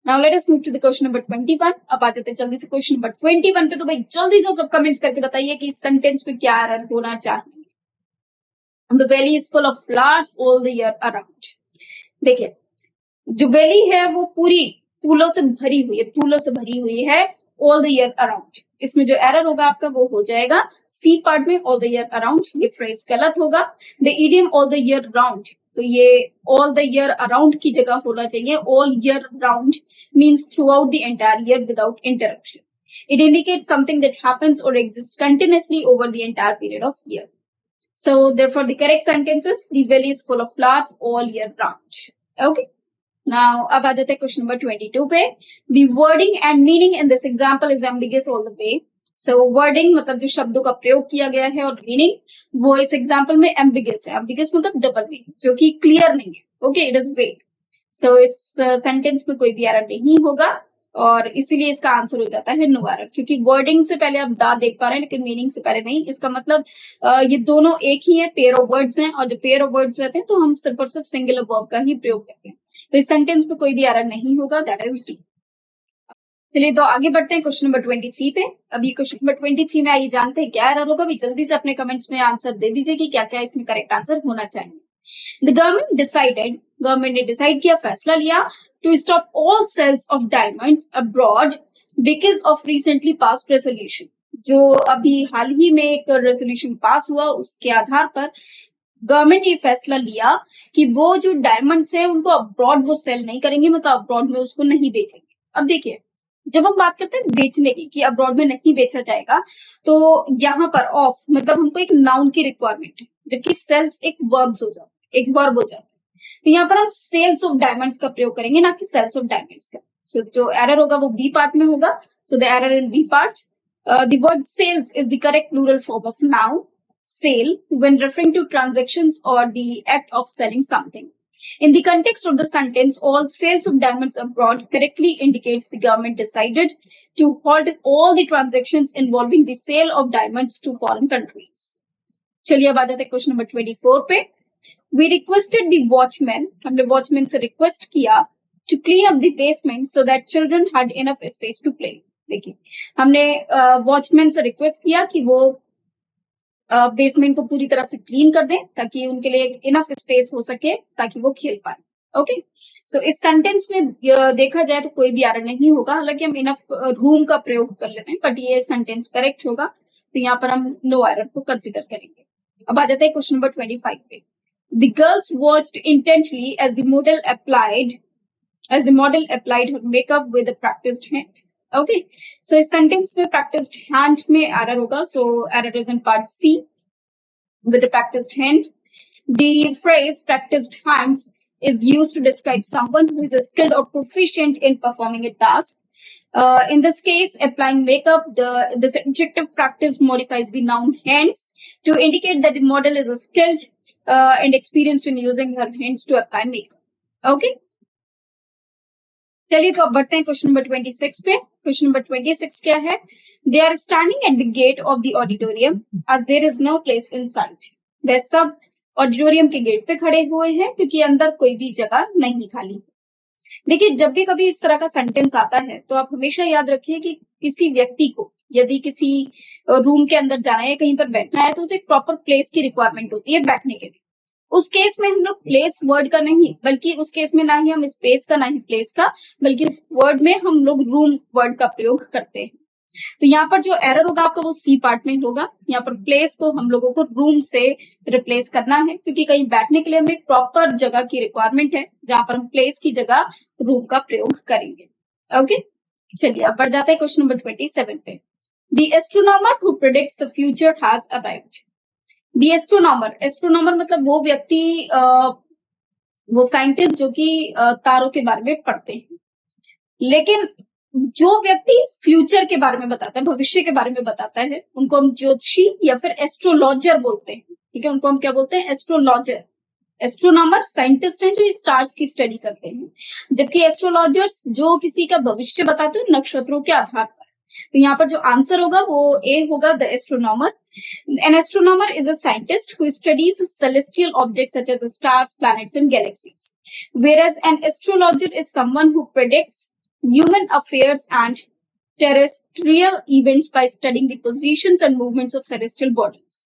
Speaker 1: Now let us move to the question number 21. अब आ जाते हैं जल्दी से question number 21 पे. तो भाई जल्दी से सब कमेंट्स करके बताइए कि इस सेंटेंस पे क्या एरर होना चाहिए. The valley is full of flowers all the year around. देखिए जो वैली है वो पूरी फूलों से भरी हुई है, फूलों से भरी हुई है all the year around. इसमें जो एरर होगा आपका वो हो जाएगा सी पार्ट में, all the year around. ये फ्रेज गलत होगा. The idiom all the year round, तो ये all the year around की जगह होना चाहिए all year round means throughout the entire year without interruption. It indicates something that happens or exists continuously over the entire period of year. So therefore the correct sentence is, the valley is full of flowers all year round. Okay. Now अब आ जाते हैं question number 22 पे. The wording and meaning in this example is ambiguous all the way. So wording मतलब जो शब्दों का प्रयोग किया गया है और मीनिंग वो इस एग्जाम्पल में ambiguous है. ambiguous मतलब डबल मीनिंग, जो कि क्लियर नहीं है. ओके, इट इज वेग. सो इस सेंटेंस में कोई भी एरर नहीं होगा और इसीलिए इसका आंसर हो जाता है नो एरर, क्योंकि वर्डिंग से पहले आप दा देख पा रहे हैं लेकिन मीनिंग से पहले नहीं. इसका मतलब ये दोनों एक ही है, पेयर ऑफ वर्ड्स हैं, और जब पेयर ऑफ वर्ड्स रहते हैं तो हम सिर्फ और सिर्फ सिंगुलर वर्ब का ही प्रयोग करते हैं. तो इस सेंटेंस में कोई भी एरर नहीं होगा, दैट इज डी. चलिए तो आगे बढ़ते हैं क्वेश्चन नंबर 23 पे. अभी क्वेश्चन नंबर 23 में आइए जानते हैं क्या एरर होगा. अभी जल्दी से अपने कमेंट्स में आंसर दे दीजिए कि क्या क्या इसमें करेक्ट आंसर होना चाहिए. The गवर्नमेंट ने डिसाइड किया, फैसला लिया, to stop all sales of diamonds abroad because of recently passed resolution. जो अभी हाल ही में एक रेजोल्यूशन पास हुआ उसके आधार पर गवर्नमेंट ने ये फैसला लिया कि वो जो डायमंड्स हैं उनको अब्रॉड वो सेल नहीं करेंगे, मतलब अब्रॉड में उसको नहीं बेचेंगे. अब देखिए जब हम बात करते हैं बेचने की कि अब्रॉड में नहीं बेचा जाएगा, तो यहाँ पर ऑफ मतलब हमको एक नाउन की रिक्वायरमेंट है, जबकि सेल्स एक वर्ब हो जाता है, एक वर्ब हो जाता है. तो यहाँ पर हम सेल्स ऑफ डायमंड्स का प्रयोग करेंगे, ना कि सेल्स ऑफ डायमंड्स का. सो जो एरर होगा वो बी पार्ट में होगा. So the error in B part. The word sales is the correct plural form of noun sale when referring to transactions or the act of selling something. In the context of the sentence, all sales of diamonds abroad correctly indicates the government decided to halt all the transactions involving the sale of diamonds to foreign countries. चलिए अब आ जाते हैं question number 24 पे. We requested the watchman, हमने watchman से request किया, to clean up the basement so that children had enough space to play. देखिए हमने वॉचमैन से रिक्वेस्ट किया कि वो बेसमेंट को पूरी तरह से क्लीन कर दें ताकि उनके लिए इनफ स्पेस हो सके ताकि वो खेल पाए। ओके, सो इस सेंटेंस में देखा जाए तो कोई भी एरर नहीं होगा, हालांकि हम इनफ रूम का प्रयोग कर लेते हैं, बट ये सेंटेंस करेक्ट होगा, तो यहाँ पर हम नो एरर को कंसिडर करेंगे। अब आ जाते हैं क्वेश्चन नंबर 25 पे। The girls watched intently as the model applied her makeup with a practiced hand. Okay, so इस sentence में practiced hand में error होगा, so error is in part C with the practiced hand. The phrase practiced hands is used to describe someone who is skilled or proficient in performing a task. In this case, applying makeup, this adjective practice modifies the noun hands to indicate that the model is skilled and experienced in using her hands to apply makeup. Okay. चलिए तो अब बढ़ते हैं question number 26 पे। Question number 26 क्या है? They are standing at the gate of the auditorium as there is no place inside. वे सब ऑडिटोरियम के गेट पे खड़े हुए हैं क्योंकि अंदर कोई भी जगह नहीं खाली। देखिए, जब भी कभी इस तरह का सेंटेंस आता है तो आप हमेशा याद रखिए कि किसी व्यक्ति को यदि किसी रूम के अंदर जाना है, कहीं पर बैठना है, तो उसे एक प्रॉपर प्लेस की रिक्वायरमेंट होती है बैठने के लिए। उस केस में हम लोग प्लेस वर्ड का नहीं, बल्कि उस केस में ना ही हम स्पेस का ना ही प्लेस का, बल्कि उस वर्ड में हम लोग रूम वर्ड का प्रयोग करते हैं। तो यहाँ पर जो एरर होगा आपका वो सी पार्ट में होगा। यहाँ पर प्लेस को हम लोगों को रूम से रिप्लेस करना है क्योंकि कहीं बैठने के लिए हमें प्रॉपर जगह की रिक्वायरमेंट है जहां पर हम प्लेस की जगह रूम का प्रयोग करेंगे। ओके, चलिए अब बढ़ जाते हैं क्वेश्चन नंबर 27 पे। The astronomer who predicts the future has arrived. The astronomer मतलब वो व्यक्ति, वो साइंटिस्ट जो कि तारों के बारे में पढ़ते हैं। लेकिन जो व्यक्ति फ्यूचर के बारे में बताता है, भविष्य के बारे में बताता है, उनको हम ज्योतिषी या फिर एस्ट्रोलॉजर बोलते हैं। ठीक है, उनको हम क्या बोलते हैं? एस्ट्रोलॉजर। एस्ट्रोनॉमर साइंटिस्ट हैं जो स्टार्स की स्टडी करते हैं, जबकि एस्ट्रोलॉजर्स जो किसी का भविष्य बताते हैं नक्षत्रों के आधार पर। तो यहाँ पर जो आंसर होगा वो ए होगा, the astronomer. An astronomer is a scientist who studies celestial objects such as stars, planets, and galaxies. Whereas an astrologer is someone who predicts human affairs and terrestrial events by studying the positions and movements of celestial bodies.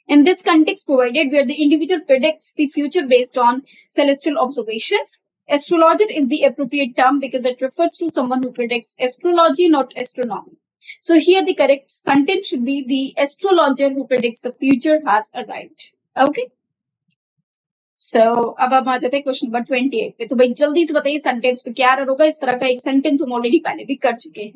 Speaker 1: In this context provided, where the individual predicts the future based on celestial observations, astrologer is the appropriate term because it refers to someone who predicts astrology, not astronomy. So here the correct sentence should be the astrologer who predicts the future has arrived. Okay. So अब हम आ जाते हैं question number 28 पे। तो भाई जल्दी से बताइए सेंटेंस पे क्या एरर होगा। इस तरह का एक सेंटेंस हम ऑलरेडी पहले भी कर चुके हैं।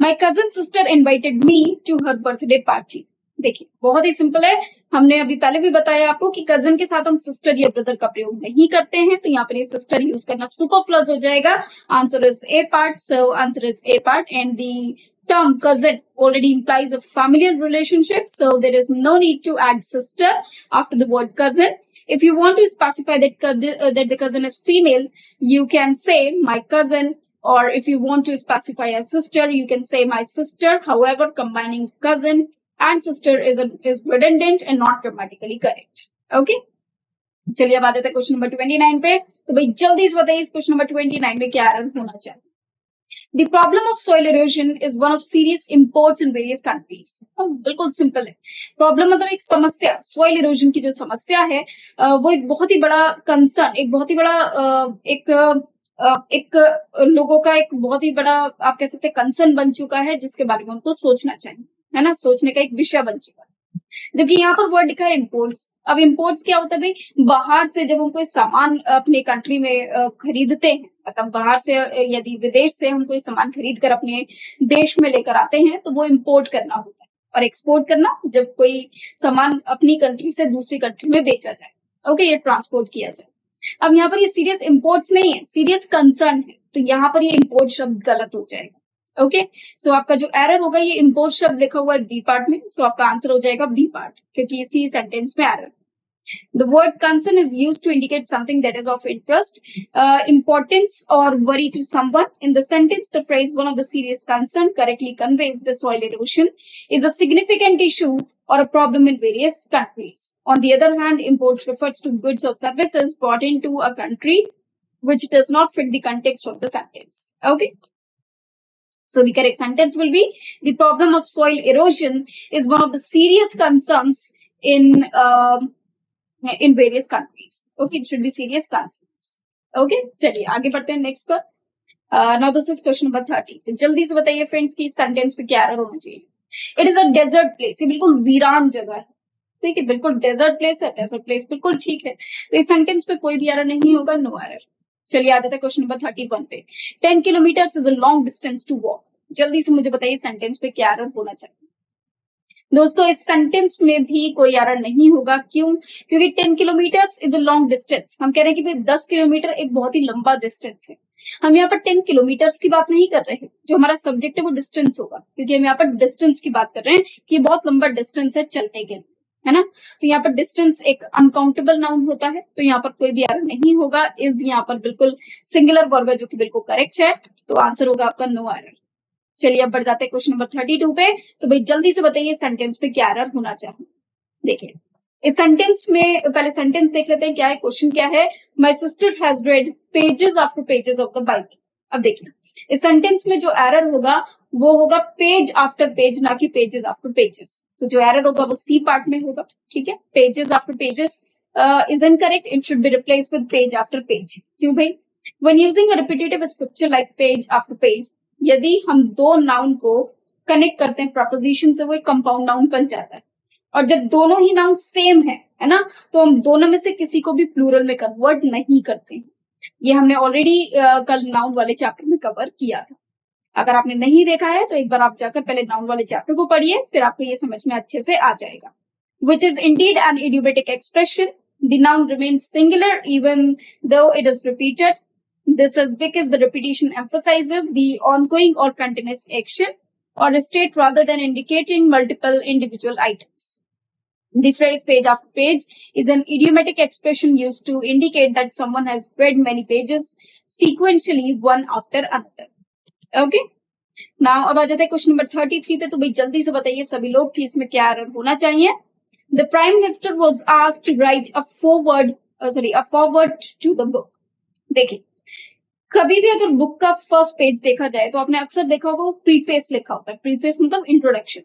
Speaker 1: My cousin sister invited me to her birthday party. देखिए बहुत ही सिंपल है, हमने अभी पहले भी बताया आपको कि कजन के साथ हम सिस्टर या ब्रदर का प्रयोग नहीं करते हैं, तो यहाँ पर ये सिस्टर यूज करना सुपरफ्लस हो जाएगा। Answer is a part, so answer is a part and the term cousin already implies a familial relationship, so there is no need to add sister after the word cousin. If you want to specify that the cousin is female, you can say my cousin, or if you want to specify a sister, you can say my sister. However, combining cousin and sister is redundant and not grammatically correct. Okay, चलिए अब आ जाते हैं question number 29 पे। तो भाई जल्दी से बताइए इस क्वेश्चन नंबर 29 में क्या एरर होना चाहिए। The problem of soil erosion is one of serious imports in various countries. बिल्कुल सिंपल है। प्रॉब्लम मतलब एक समस्या, सॉइल इरोजन की जो समस्या है वो एक बहुत ही बड़ा कंसर्न, एक बहुत ही बड़ा एक लोगों का एक बहुत ही बड़ा आप कह सकते हैं कंसर्न बन चुका है, जिसके बारे में उनको सोचना चाहिए, है ना, सोचने का एक विषय बन चुका है। जबकि यहाँ पर वर्ड लिखा है इम्पोर्ट्स। अब इम्पोर्ट्स क्या होता है भाई? बाहर से जब हम कोई सामान अपने कंट्री में खरीदते हैं, मतलब बाहर से यदि विदेश से हम कोई सामान खरीद कर अपने देश में लेकर आते हैं तो वो इम्पोर्ट करना होता है, और एक्सपोर्ट करना जब कोई सामान अपनी कंट्री से दूसरी कंट्री में बेचा जाए। ओके, ये ट्रांसपोर्ट किया जाए। अब यहाँ पर ये सीरियस इम्पोर्ट्स नहीं है, सीरियस कंसर्न है, तो यहाँ पर ये इम्पोर्ट शब्द गलत हो जाएगा। ओके, सो आपका जो एरर होगा ये इम्पोर्ट शब्द लिखा हुआ है बी पार्ट में, सो आपका आंसर हो जाएगा बी पार्ट, क्योंकि इसी सेंटेंस में error. The word concern is used to indicate something that is of interest, importance or worry to someone. In the sentence, the phrase one of the serious concern correctly conveys the soil erosion is a significant issue or a problem in various countries. On the other hand, imports refers to goods or services brought into a country which does not fit the context of the sentence. Okay. So the correct sentence will be the problem of soil erosion is one of the serious concerns in various countries. Okay, it should be serious concerns. Okay, चलिए आगे बढ़ते हैं next पर. Now this is question number 30. तो जल्दी से बताइए friends कि सेंटेंस पे क्या एरर होना चाहिए. It is a desert place. ये बिल्कुल वीरान जगह है. ठीक है, बिल्कुल डेजर्ट प्लेस है. डेजर्ट प्लेस बिल्कुल ठीक है. तो इस सेंटेंस पे कोई भी एरर नहीं होगा. No error. चलिए आ जाता है क्वेश्चन नंबर 31 पे. 10 kilometre is a long distance to walk. जल्दी से मुझे बताइए सेंटेंस पे क्या एरर होना चाहिए. दोस्तों इस सेंटेंस में भी कोई एरर नहीं होगा. क्यों? क्योंकि 10 kilometres is a long distance. हम कह रहे हैं कि भाई 10 किलोमीटर एक बहुत ही लंबा डिस्टेंस है. हम यहाँ पर 10 किलोमीटर्स की बात नहीं कर रहे हैं. जो हमारा सब्जेक्ट है वो डिस्टेंस होगा, क्योंकि हम यहाँ पर डिस्टेंस की बात कर रहे हैं कि ये बहुत लंबा डिस्टेंस है चलने के लिए, है ना. तो यहाँ पर डिस्टेंस एक अनकाउंटेबल नाउन होता है, तो यहाँ पर कोई भी एरर नहीं होगा. इज यहाँ पर बिल्कुल सिंगुलर वर्ब है जो कि बिल्कुल करेक्ट है. तो आंसर होगा आपका नो एरर. चलिए अब बढ़ जाते हैं क्वेश्चन नंबर 32 पे. तो भाई जल्दी से बताइए सेंटेंस पे क्या एरर होना चाहिए. देखिए इस सेंटेंस में पहले सेंटेंस देख लेते हैं क्या है. क्वेश्चन क्या है. My sister has red pages after pages of the Bible. अब देखिए इस सेंटेंस में जो एरर होगा वो होगा पेज आफ्टर पेज, ना कि पेजेस आफ्टर पेजेस. तो जो एरर होगा वो सी पार्ट में होगा. ठीक है, pages after pages is incorrect. It should be replaced with page after page. क्यों भाई? When using a repetitive structure like page after page, यदि हम दो नाउन को कनेक्ट करते हैं प्रपोजिशन से, वो एक कंपाउंड नाउन बन जाता है. और जब दोनों ही नाउन सेम है ना, तो हम दोनों में से किसी को भी प्लूरल में कन्वर्ट नहीं करते हैं. ये हमने ऑलरेडी कल नाउन वाले चैप्टर में कवर किया था. अगर आपने नहीं देखा है तो एक बार आप जाकर पहले नाउन वाले चैप्टर को पढ़िए, फिर आपको ये समझ में अच्छे से आ जाएगा. Which is indeed an idiomatic expression. The noun remains singular even though it is repeated. This is because the repetition emphasizes the ongoing or continuous action or state rather than indicating multiple individual items. The phrase page after page is an idiomatic expression used to indicate that someone has read many pages sequentially one after another. Okay? Now अब आ जाते हैं question number 33 पे. तो भाई जल्दी से बताइए सभी लोग कि इसमें क्या एरर होना चाहिए. The Prime Minister was asked to write a forward to the book. देखिए कभी भी अगर बुक का फर्स्ट पेज देखा जाए तो आपने अक्सर देखा होगा वो प्रीफेस लिखा होता है. प्रीफेस मतलब इंट्रोडक्शन,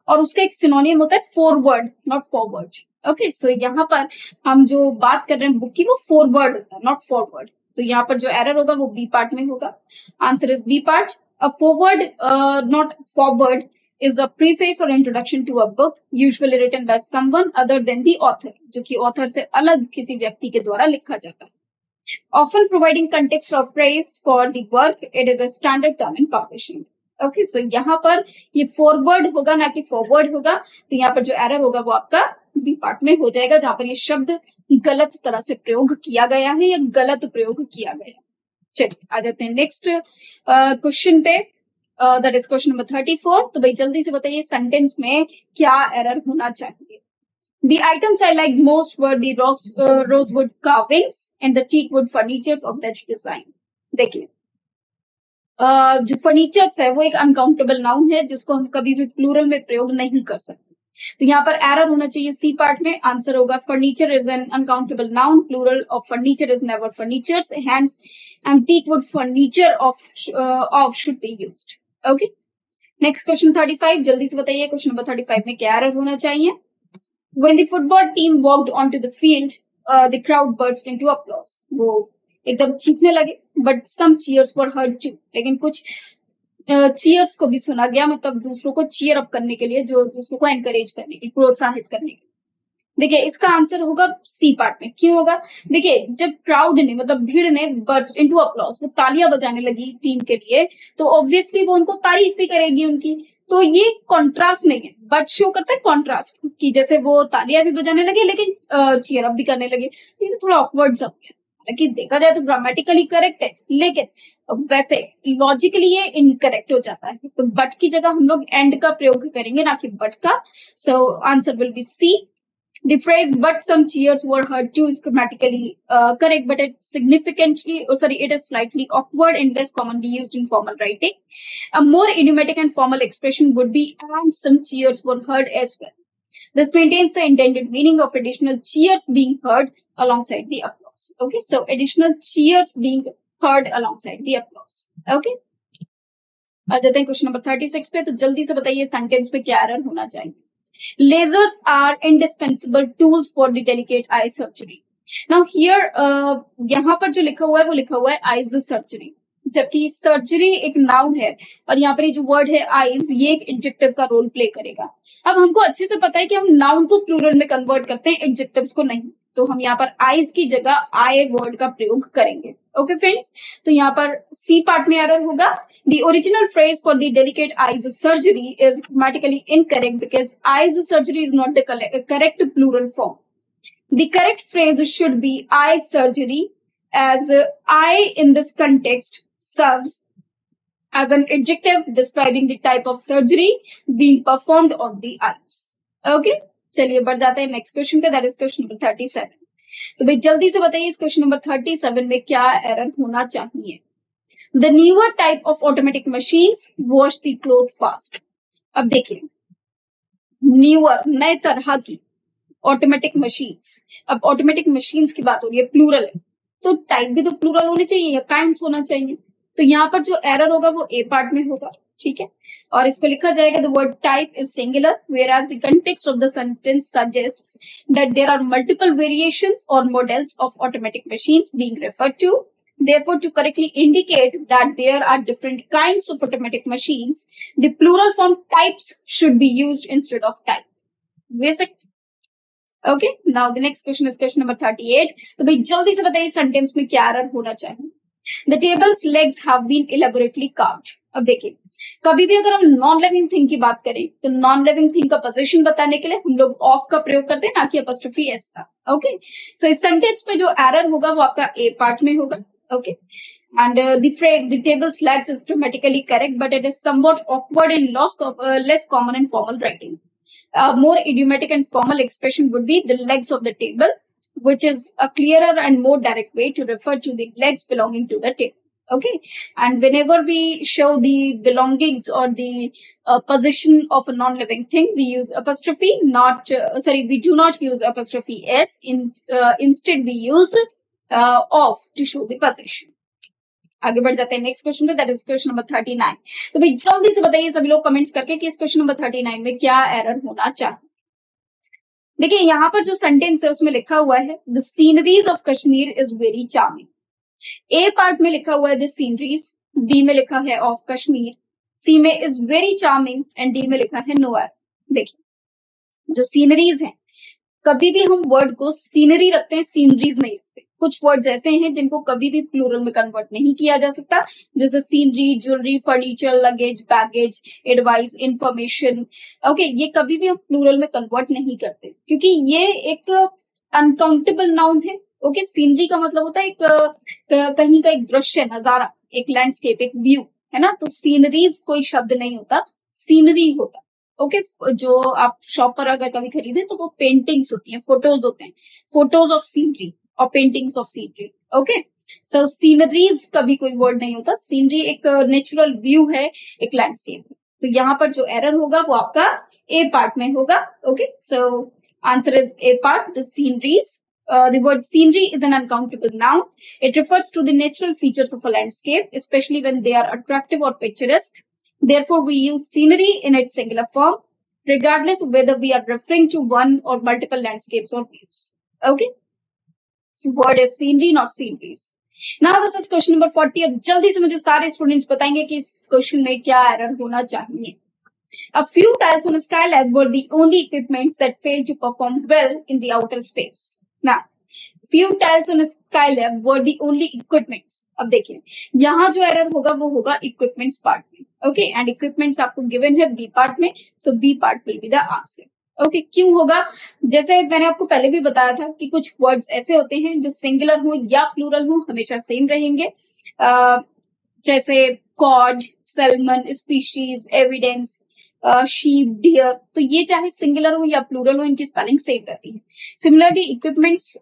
Speaker 1: और उसका एक सिनोनियम होता है फॉरवर्ड, नॉट फॉरवर्ड. ओके, सो यहाँ पर हम जो बात कर रहे हैं बुक की वो फॉरवर्ड होता है, नॉट फॉरवर्ड. तो यहाँ पर जो एरर होगा वो बी पार्ट में होगा. Answer is B part. A forward not forward is a preface or introduction to a book usually written by someone other than the author, जो कि author से अलग किसी व्यक्ति के द्वारा लिखा जाता है. Often providing context or praise for the work, it is a standard term in publishing. Okay, so यहाँ पर ये forward होगा ना कि forward होगा. तो यहाँ पर जो error होगा वो आपका बी पार्ट में हो जाएगा, जहां पर ये शब्द गलत तरह से प्रयोग किया गया है या गलत प्रयोग किया गया है. चलिए आ जाते हैं नेक्स्ट क्वेश्चन पे. That is question number 34. तो भाई जल्दी से बताइए सेंटेंस में क्या एरर होना चाहिए. The items I liked most were the rosewood carvings and the teakwood furnitures of Dutch design. देखिए जो फर्नीचर्स है वो एक अनकाउंटेबल नाउन है जिसको हम कभी भी प्लूरल में प्रयोग नहीं कर सकते. तो यहाँ पर एरर होना चाहिए सी पार्ट में. आंसर होगा furniture is an uncountable noun. Plural of furniture is never furnitures. Hence and teakwood furniture of should be used. Okay, next question 35. जल्दी से बताइए क्वेश्चन नंबर 35 में क्या एरर होना चाहिए. When the football team walked onto the field, the crowd burst into applause. वो एकदम चीखने लगे, but some cheers were heard too. लेकिन कुछ cheers को भी सुना गया, मतलब दूसरों को cheer up करने के लिए, जो दूसरों को encourage करने के लिए, प्रोत्साहित करने के लिए. देखिए इसका आंसर होगा सी पार्ट में. क्यों होगा? देखिए जब क्राउड ने मतलब भीड़ ने बर्स्ट इनटू अप्लॉज, वो तालियां बजाने लगी टीम के लिए, तो ऑब्वियसली वो उनको तारीफ भी करेगी उनकी. तो ये कॉन्ट्रास्ट नहीं है, बट शो करता है कॉन्ट्रास्ट कि जैसे वो तालियां भी बजाने लगे लेकिन चीयर अप भी करने लगे. ये तो थोड़ा ऑकवर्ड सब है. हालांकि देखा जाए तो ग्रामेटिकली करेक्ट है, लेकिन वैसे लॉजिकली ये इनकरेक्ट हो जाता है. तो बट की जगह हम लोग एंड का प्रयोग करेंगे, ना कि बट का. So answer will be C. The phrase "but some cheers were heard too" is grammatically correct, but it is slightly awkward and less commonly used in formal writing. A more idiomatic and formal expression would be "and some cheers were heard as well." This maintains the intended meaning of additional cheers being heard alongside the applause. Okay, so additional cheers being heard alongside the applause. Okay. आ जाते हैं question number 36 पे. तो जल्दी से बताइए sentence में क्या error होना चाहिए. Lasers are indispensable tools for the delicate eye surgery. Now here यहाँ पर जो लिखा हुआ है वो लिखा हुआ है eyes surgery, जबकि सर्जरी एक नाउन है और यहाँ पर ये जो वर्ड है आईज ये एक एडजेक्टिव का रोल प्ले करेगा। अब हमको अच्छे से पता है कि हम नाउन को प्लूरल में कन्वर्ट करते हैं, एडजेक्टिव्स को नहीं, तो हम यहाँ पर आईज की जगह आई वर्ड का प्रयोग करेंगे। ओके फ्रेंड्स, तो यहाँ पर सी पार्ट में एरर होगा। The original phrase for the delicate eyes surgery is grammatically incorrect because eyes surgery is not the correct plural form. The correct phrase should be eye surgery, as eye in this context serves as an adjective describing the type of surgery being performed on the eyes. Okay, चलिए बढ़ जाते हैं next question पे, that is question number 37। तो भाई जल्दी से बताइए इस क्वेश्चन नंबर 37 में क्या एरर होना चाहिए। The newer type of automatic machines wash the cloth fast. अब देखिए न्यूअर नए तरह की ऑटोमेटिक मशीन्स, अब ऑटोमेटिक मशीन्स की बात हो रही है, प्लूरल है, तो टाइप भी तो प्लूरल होने चाहिए या काइंड्स होना चाहिए। तो यहाँ पर जो एरर होगा वो ए पार्ट में होगा, ठीक है, और इसको लिखा जाएगा the word type is singular whereas the context of the sentence suggests that there are multiple variations or models of automatic machines being referred to. Therefore, to correctly indicate that there are different kinds of automatic machines, the plural form types should be used instead of type. Basic. Okay. Now the next question is question number 38. तो भाई जल्दी से बताइए sentence में क्या error होना चाहिए। The table's legs have been elaborately carved. अब देखिए कभी भी अगर हम नॉन लिविंग थिंग की बात करें तो नॉन लिविंग थिंग का पोजीशन बताने के लिए हम लोग ऑफ का प्रयोग करते हैं, ना कि अपॉस्ट्रोफी एस का। ओके, सो इस सेंटेंस में जो एरर होगा वो आपका ए पार्ट में होगा। Okay, and the phrase "the table's legs" is grammatically correct, but it is somewhat awkward and less common in formal writing. More idiomatic and formal expression would be "the legs of the table," which is a clearer and more direct way to refer to the legs belonging to the table. Okay, and whenever we show the belongings or the position of a non-living thing, we use apostrophe. We do not use apostrophe s. Instead, we use of to show the position. आगे बढ़ जाते हैं next question पे, that is question number 39। तो भाई जल्दी से बताइए सभी लोग कमेंट्स करके कि इस क्वेश्चन नंबर 39 में क्या एरर होना चाहिए। देखिए यहाँ पर जो सेंटेंस है उसमें लिखा हुआ है the sceneries of Kashmir is very charming. A part में लिखा हुआ है द सीनरीज, बी में लिखा है ऑफ कश्मीर, सी में is very charming and D में लिखा है नोवेयर। देखिए जो सीनरीज है, कभी भी हम वर्ड को सीनरी रखते हैं, सीनरीज नहीं रखते। कुछ वर्ड्स ऐसे हैं जिनको कभी भी प्लूरल में कन्वर्ट नहीं किया जा सकता, जैसे scenery, jewellery, furniture, luggage, baggage, advice, information. Okay, ये कभी भी हम प्लूरल में कन्वर्ट नहीं करते क्योंकि ये एक अनकाउंटेबल नाउन है। ओके, सीनरी का मतलब होता है एक कहीं का एक दृश्य, नजारा, एक लैंडस्केप, एक व्यू, है ना। तो सीनरीज कोई शब्द नहीं होता, सीनरी होता। ओके, जो आप शॉप पर अगर कभी खरीदें तो वो पेंटिंग्स होती हैं, फोटोज होते हैं, फोटोज ऑफ सीनरी और paintings of scenery. Okay, so sceneries कभी कोई वर्ड नहीं होता, सीनरी एक नेचुरल व्यू है, एक लैंडस्केप है। तो यहाँ पर जो एरर होगा वो आपका ए पार्ट में होगा। Okay, so answer is a part, the sceneries. The word scenery is an uncountable noun. It refers to the natural features of a landscape, especially when they are attractive or picturesque. Therefore, we use scenery in its singular form, regardless of whether we are referring to one or multiple landscapes or views. Okay? So, word is scenery, not sceneries. Now, this is question number 40. अब जल्दी से मुझे सारे students बताएंगे कि इस question में क्या एरर होना चाहिए। A few tiles on a Skylab were the only equipments that failed to perform well in the outer space. Now, few tiles on a Skylab were the only equipments. अब देखिए यहाँ जो error होगा वो होगा equipments part में। Okay, and equipments आपको given है बी पार्ट में, so B part will be the answer. Okay, क्यों होगा? जैसे मैंने आपको पहले भी बताया था कि कुछ वर्ड्स ऐसे होते हैं जो सिंगुलर हो या प्लूरल हो हमेशा सेम रहेंगे, जैसे cod, salmon, species, evidence, sheep, deer. तो ये चाहे सिंगुलर हो या प्लूरल हो, इनकी स्पेलिंग सेम रहती है। सिमिलरली इक्विपमेंट्स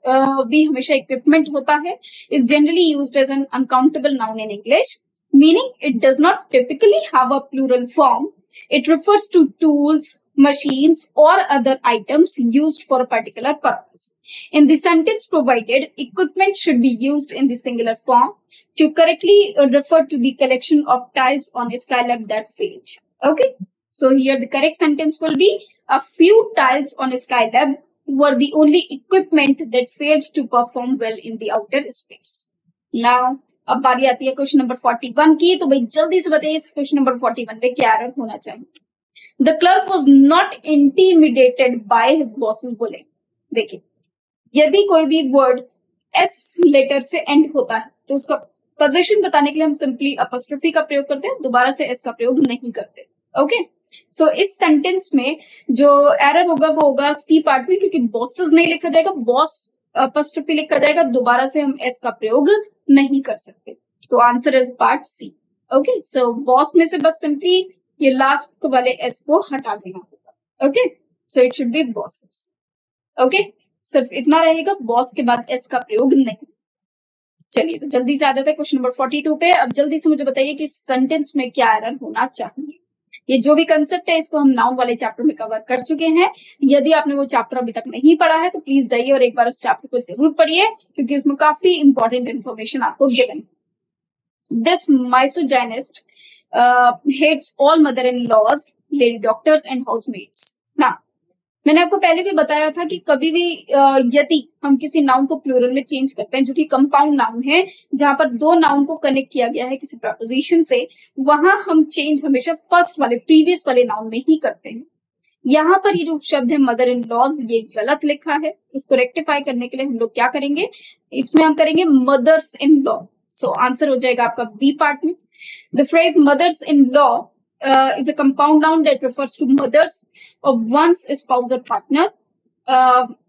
Speaker 1: भी हमेशा इक्विपमेंट होता है, is generally used as an uncountable noun in English, meaning it does not typically have a plural form. It refers to tools, machines, or other items used for a particular purpose. In the sentence provided, equipment should be used in the singular form to correctly refer to the collection of tiles on a Skylab that failed. Okay? So here the correct sentence will be a few tiles on Skylab were the only equipment that failed to perform well in the outer space. Now, अब बारी आती है question number 41 की। तो भाई जल्दी से बताइए इस क्वेश्चन नंबर 41 में क्या एरर होना चाहिए। The clerk was not intimidated by his bosses bullying. देखिए, यदि कोई भी वर्ड एस लेटर से एंड होता है तो उसका पोजीशन बताने के लिए हम सिंपली अपॉस्ट्रोफी का प्रयोग करते हैं, दोबारा से एस का प्रयोग नहीं करते। ओके, सो इस सेंटेंस में जो एरर होगा वो होगा सी पार्ट में, क्योंकि बॉसेस नहीं लिखा जाएगा, बॉस अपॉस्ट्रोफी लिखा जाएगा, दोबारा से हम एस का प्रयोग नहीं कर सकते। तो answer is part C. Okay, so बॉस में से बस सिंपली ये लास्ट वाले एस को हटा देना होगा। Okay, so it should be bosses. Okay, सिर्फ इतना रहेगा, बॉस के बाद एस का प्रयोग नहीं। चलिए, तो जल्दी से आ जाते हैं क्वेश्चन नंबर 42 पे। अब जल्दी से मुझे बताइए कि सेंटेंस में क्या एरर होना चाहिए। ये जो भी कंसेप्ट है इसको हम नाउन वाले चैप्टर में कवर कर चुके हैं। यदि आपने वो चैप्टर अभी तक नहीं पढ़ा है तो प्लीज जाइए और एक बार उस चैप्टर को जरूर पढ़िए, क्योंकि उसमें काफी इंपॉर्टेंट इन्फॉर्मेशन आपको गिवन है। This misogynist hates all mother-in-laws, lady doctors and housemates. ना, मैंने आपको पहले भी बताया था कि कभी भी यदि हम किसी नाउन को प्लूरल में चेंज करते हैं, जो कि कंपाउंड नाउन है, जहां पर दो नाउन को कनेक्ट किया गया है किसी प्रपोजिशन से, वहां हम चेंज हमेशा फर्स्ट वाले प्रीवियस वाले नाउन में ही करते हैं। यहाँ पर ये जो शब्द है मदर इन लॉज, ये गलत लिखा है। इसको रेक्टिफाई करने के लिए हम लोग क्या करेंगे, इसमें हम करेंगे mother's in law. So answer हो जाएगा आपका बी पार्ट में। The phrase mother's in law is a compound noun that refers to mothers of one's spouse or partner.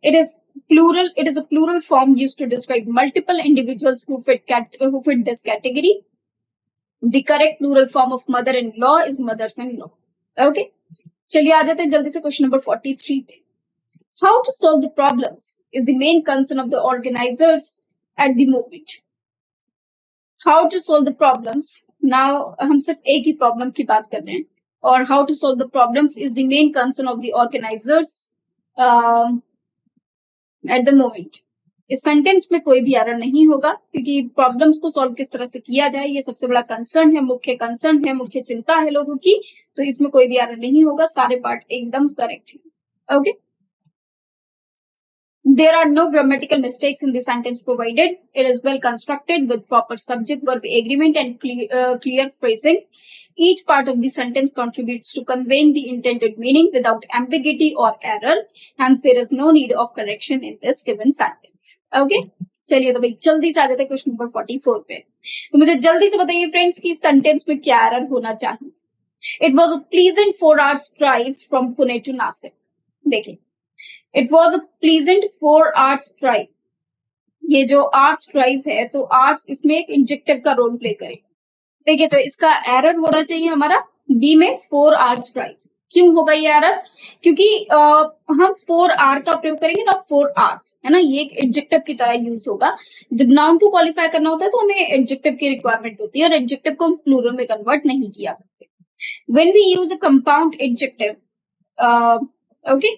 Speaker 1: It is plural. It is a plural form used to describe multiple individuals who fit this category. The correct plural form of mother-in-law is mothers-in-law. Okay. चलिए आ जाते हैं जल्दी से question number 43 पे। How to solve the problems is the main concern of the organizers at the moment. How to solve the problems. Now हम सिर्फ एक ही problem की बात कर रहे हैं, और how to solve the problems is the main concern of the organizers at the moment. इस सेंटेंस में कोई भी एरर नहीं होगा, क्योंकि प्रॉब्लम्स को सॉल्व किस तरह से किया जाए ये सबसे बड़ा कंसर्न है, मुख्य कंसर्न है, मुख्य चिंता है लोगों की। तो इसमें कोई भी एरर नहीं होगा, सारे पार्ट एकदम करेक्ट है। Okay, there are no grammatical mistakes in the sentence provided. It is well constructed with proper subject-verb agreement and clear phrasing. Each part of the sentence contributes to conveying the intended meaning without ambiguity or error. Hence, there is no need of correction in this given sentence. Okay? चलिए, तो भाई जल्दी से आ जाते हैं question number 44 पे। तो मुझे जल्दी से बताइए फ्रेंड्स कि सेंटेंस में क्या एरर होना चाहिए। It was a pleasant 4 hours drive from Pune to Nasik. देखिए, It was a pleasant 4 hours drive. ये जो hours drive है, तो hours इसमें एक इंजेक्टिव का रोल प्ले करेगा। देखिए, तो इसका एरर होना चाहिए हमारा बी में 4 hours drive। क्यों होगा ये एरर? क्योंकि हम 4 hour का प्रयोग करेंगे ना, 4 hours है ना, ये एक एडजेक्टिव की तरह यूज होगा। जब नाउन को क्वालिफाई करना होता है तो हमें एडजेक्टिव की रिक्वायरमेंट होती है, और एडजेक्टिव को हम प्लूरल में कन्वर्ट नहीं किया करते। When we use a compound adjective, okay,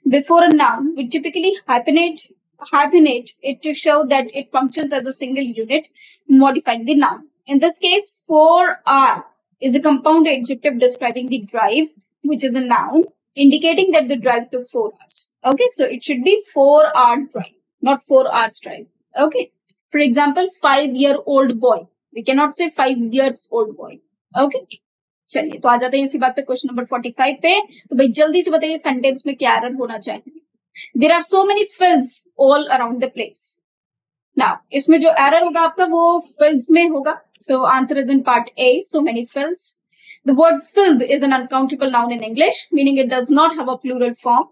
Speaker 1: before a noun, we typically hyphenate it to show that it functions as a single unit, modifying the noun. In this case, 4R is a compound adjective describing the drive, which is a noun, indicating that the drive took 4 hours. Okay, so it should be 4-hour drive, not 4 hours drive. Okay, for example, 5-year-old boy. We cannot say 5 years old boy. Okay. चलिए, तो आ जाते हैं इसी बात पे question number 45 पे। तो भाई जल्दी से बताइए सेंटेंस में क्या एरर होना चाहिए। There are so many fills all around the place. Now, इसमें जो एरर होगा आपका वो fills में होगा। So answer is in part A, so many fills. The word filled is an uncountable noun in English, meaning it does not have a plural form.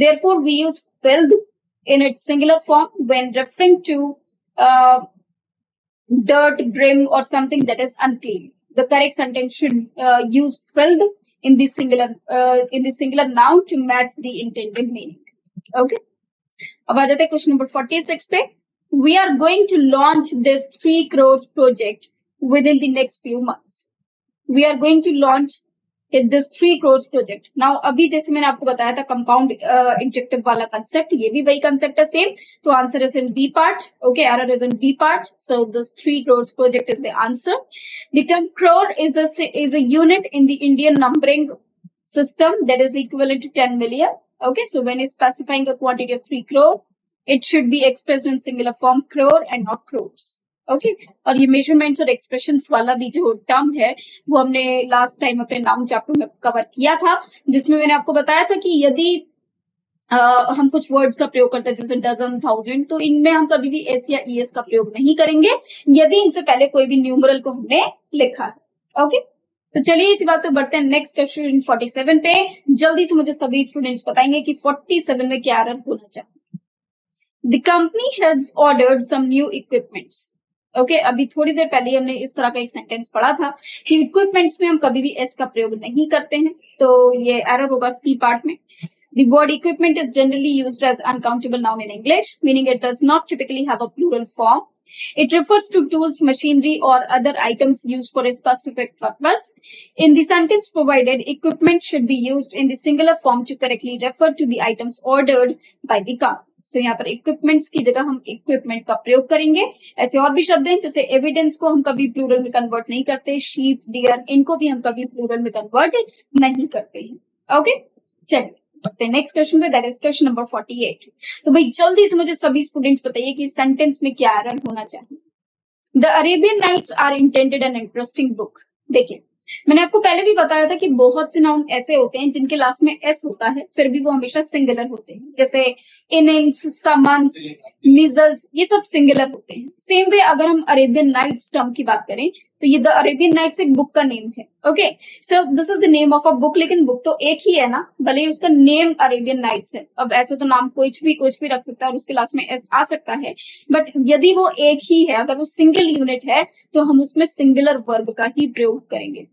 Speaker 1: Therefore, we use filled in its singular form when referring to dirt, brim, or something that is unclean. The correct sentence should use filled in the singular noun to match the intended meaning. Okay. अब आ जाते हैं question number 46 पे। We are going to launch this 3 crores project within the next few months. We are going to launch this 3 crores project. Now, अभी जैसे मैंने आपको बताया था कंपाउंड इंजेक्टिव वाला कंसेप्ट, ये भी वही कंसेप्ट है सेम। तो answer is in B part. Okay, error is in B part. So this 3 crores project is the answer. The term crore is a unit in the Indian numbering system that is equivalent to 10 million. Okay, so when you're specifying a quantity of 3 crore, it should be expressed in singular form crore and not crores. Okay, और ये measurements और expressions वाला भी जो term है वो हमने last time अपने नाउन चैप्टर में कवर किया था, जिसमें मैंने आपको बताया था कि यदि हम कुछ वर्ड्स का प्रयोग करते हैं जैसे डजन, थाउजेंड, तो इनमें हम कभी भी एस या ईएस का प्रयोग नहीं करेंगे यदि इनसे पहले कोई भी न्यूमरल को हमने लिखा है। ओके, तो चलिए इसी बात पे बढ़ते हैं नेक्स्ट क्वेश्चन 47 पे। जल्दी से मुझे सभी स्टूडेंट्स बताएंगे कि 47 में क्या एरर होना चाहिए। The company has ordered some new equipments. Okay, अभी थोड़ी देर पहले हमने इस तरह का एक सेंटेंस पढ़ा था कि इक्विपमेंट्स में हम कभी भी एस का प्रयोग नहीं करते हैं, तो ये एरर होगा सी पार्ट में। The word equipment is generally used as uncountable noun in English, meaning it does not typically have a plural form. It refers to tools, machinery, or other items used for a specific purpose. In the sentence provided, equipment should be used in the singular form to correctly refer to the items ordered by the company. So यहाँ पर equipments की जगह हम equipment का प्रयोग करेंगे। ऐसे और भी शब्द हैं जैसे evidence को हम कभी plural में convert नहीं करते, sheep, deer, इनको भी हम कभी plural में convert नहीं करते हैं। Okay, चलिए नेक्स्ट क्वेश्चन पे, दैट इज क्वेश्चन नंबर 48। तो भाई जल्दी से मुझे सभी स्टूडेंट्स बताइए कि सेंटेंस में क्या एरर होना चाहिए। The Arabian Nights are intended an interesting book. देखिए, मैंने आपको पहले भी बताया था कि बहुत से नाउन ऐसे होते हैं जिनके लास्ट में एस होता है, फिर भी वो हमेशा सिंगुलर होते हैं, जैसे इनिंग्स, समन्स, मिजल्स, ये सब सिंगुलर होते हैं। सेम वे अगर हम अरेबियन नाइट्स टर्म की बात करें तो ये द अरेबियन नाइट्स एक बुक का नेम है। Okay, so this is the name of a book, लेकिन बुक तो एक ही है ना, भले ही उसका नेम अरेबियन नाइट्स है। अब ऐसे तो नाम कुछ भी रख सकता है और उसके लास्ट में एस आ सकता है, बट यदि वो एक ही है, अगर वो सिंगल यूनिट है, तो हम उसमें सिंगुलर वर्ब का ही प्रयोग करेंगे।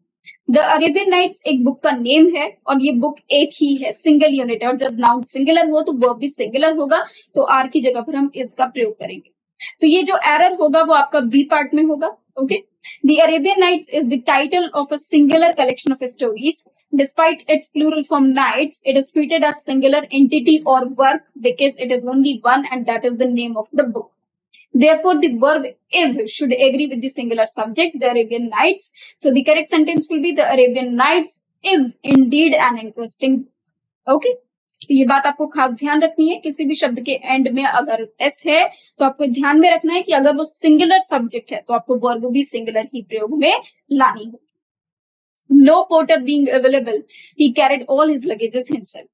Speaker 1: द अरेबियन नाइट्स एक बुक का नेम है और ये बुक एक ही है, सिंगल यूनिट है, और जब नाउन सिंगुलर हो तो वर्ब भी सिंगुलर होगा, तो आर की जगह पर हम इसका प्रयोग करेंगे। तो ये जो एरर होगा वो आपका बी पार्ट में होगा। Okay, the Arabian Nights is the title of a singular collection of stories. Despite its plural form nights, it is treated as singular entity or work because it is only one, and that is the name of the book. Therefore, the verb is should agree with the singular subject, the Arabian Nights. So the correct sentence will be the Arabian Nights is indeed an interesting book. Okay? तो ये बात आपको खास ध्यान रखनी है, किसी भी शब्द के एंड में अगर एस है तो आपको ध्यान में रखना है कि अगर वो सिंगुलर सब्जेक्ट है तो आपको वर्ब भी सिंगुलर ही प्रयोग में लानी होगी। No porter being available, he carried all his luggages himself.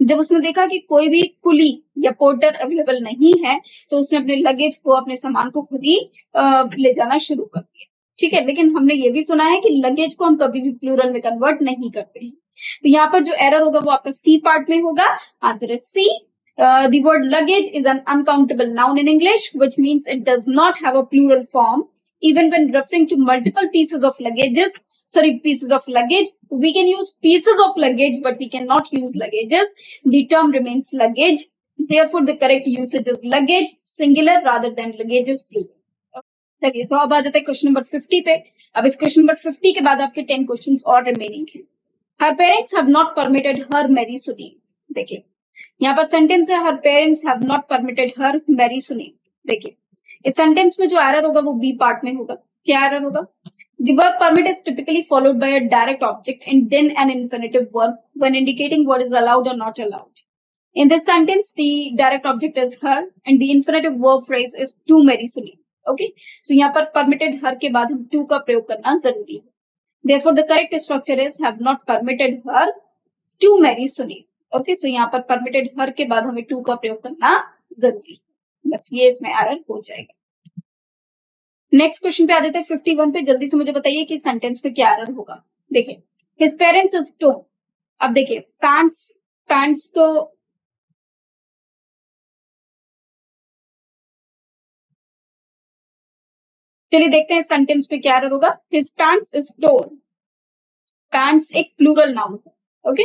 Speaker 1: जब उसने देखा कि कोई भी कुली या पोर्टर अवेलेबल नहीं है तो उसने अपने लगेज को, अपने सामान को खुद ही ले जाना शुरू कर दिया। ठीक है, लेकिन हमने ये भी सुना है कि लगेज को हम कभी भी प्लूरल में कन्वर्ट नहीं करते हैं। तो यहाँ पर जो एरर होगा वो आपका सी पार्ट में होगा। Answer is C. The word luggage is an uncountable noun in English, which means it does not have a plural form. Even when referring to multiple pieces of luggage, we can use pieces of luggage, but we cannot use luggages. The term remains luggage. Therefore, the correct usage is luggage, singular rather than luggages, plural. चलिए, तो अब आ जाते हैं question number 50 पे। अब इस question number 50 के बाद आपके 10 क्वेश्चंस और रिमेनिंग हैं। Her parents have not permitted her marry Sunil. देखिए, यहाँ पर सेंटेंस है her parents have not permitted her marry Sunil. देखिए, इस सेंटेंस में जो एरर होगा वो बी पार्ट में होगा। क्या एरर होगा? The verb permit is typically followed by a direct object and then an infinitive verb when indicating what is allowed or not allowed. In this sentence, the direct object is her and the infinitive verb phrase is to marry Sunil. Okay, so यहाँ पर permitted her के बाद हम to का प्रयोग करना जरूरी है। Therefore, the correct structure is have not permitted her to marry Sunil. Okay, so यहाँ पर permitted her के बाद हमें to का प्रयोग करना जरूरी है। बस ये इसमें एरर हो जाएगा। नेक्स्ट क्वेश्चन पे आ जाते हैं 51 पे। जल्दी से मुझे बताइए कि सेंटेंस पे क्या एरर होगा। देखिए, हिज पेरेंट्स इज टो। अब देखिए, पैंट्स को चलिए देखते हैं सेंटेंस पे क्या एरर होगा। His pants is tone. Pants एक प्लूरल नाउन है। ओके,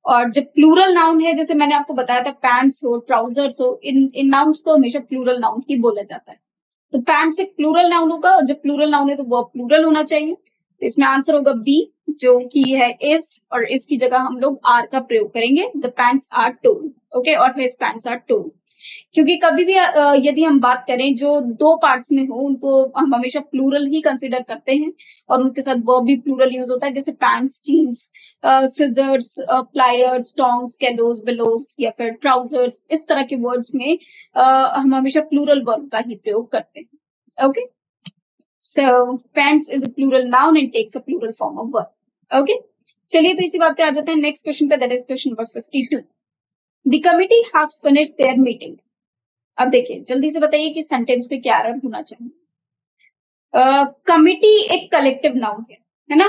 Speaker 1: और जब प्लूरल नाउन है, जैसे मैंने आपको बताया था, पैंट्स हो, ट्राउजर्स हो, इन नाउन्स को हमेशा प्लूरल नाउन ही बोला जाता है। तो पैंट्स एक प्लूरल नाउन होगा और जब प्लूरल नाउन है तो वो प्लूरल होना चाहिए। तो इसमें आंसर होगा बी, जो कि है इज, और इसकी जगह हम लोग आर का प्रयोग करेंगे। The pants are torn. Okay, और हिज पैंट्स आर टोन। क्योंकि कभी भी यदि हम बात करें जो दो पार्ट्स में हो उनको हम हमेशा प्लूरल ही कंसिडर करते हैं और उनके साथ वर्ब भी प्लूरल यूज होता है, जैसे pants, jeans, scissors, pliers, tongs, gallows, bellows या फिर ट्राउजर्स, इस तरह के वर्ड्स में हम हमेशा प्लूरल वर्ब का ही प्रयोग करते हैं। Okay, so pants is a plural noun and takes a plural form of verb. Okay, चलिए तो इसी बात पे आ जाते हैं नेक्स्ट क्वेश्चन पे, that is question number 52। The committee has finished their meeting. अब देखिए जल्दी से बताइए कि सेंटेंस में क्या एरर होना चाहिए। कमिटी एक कलेक्टिव नाउन है ना।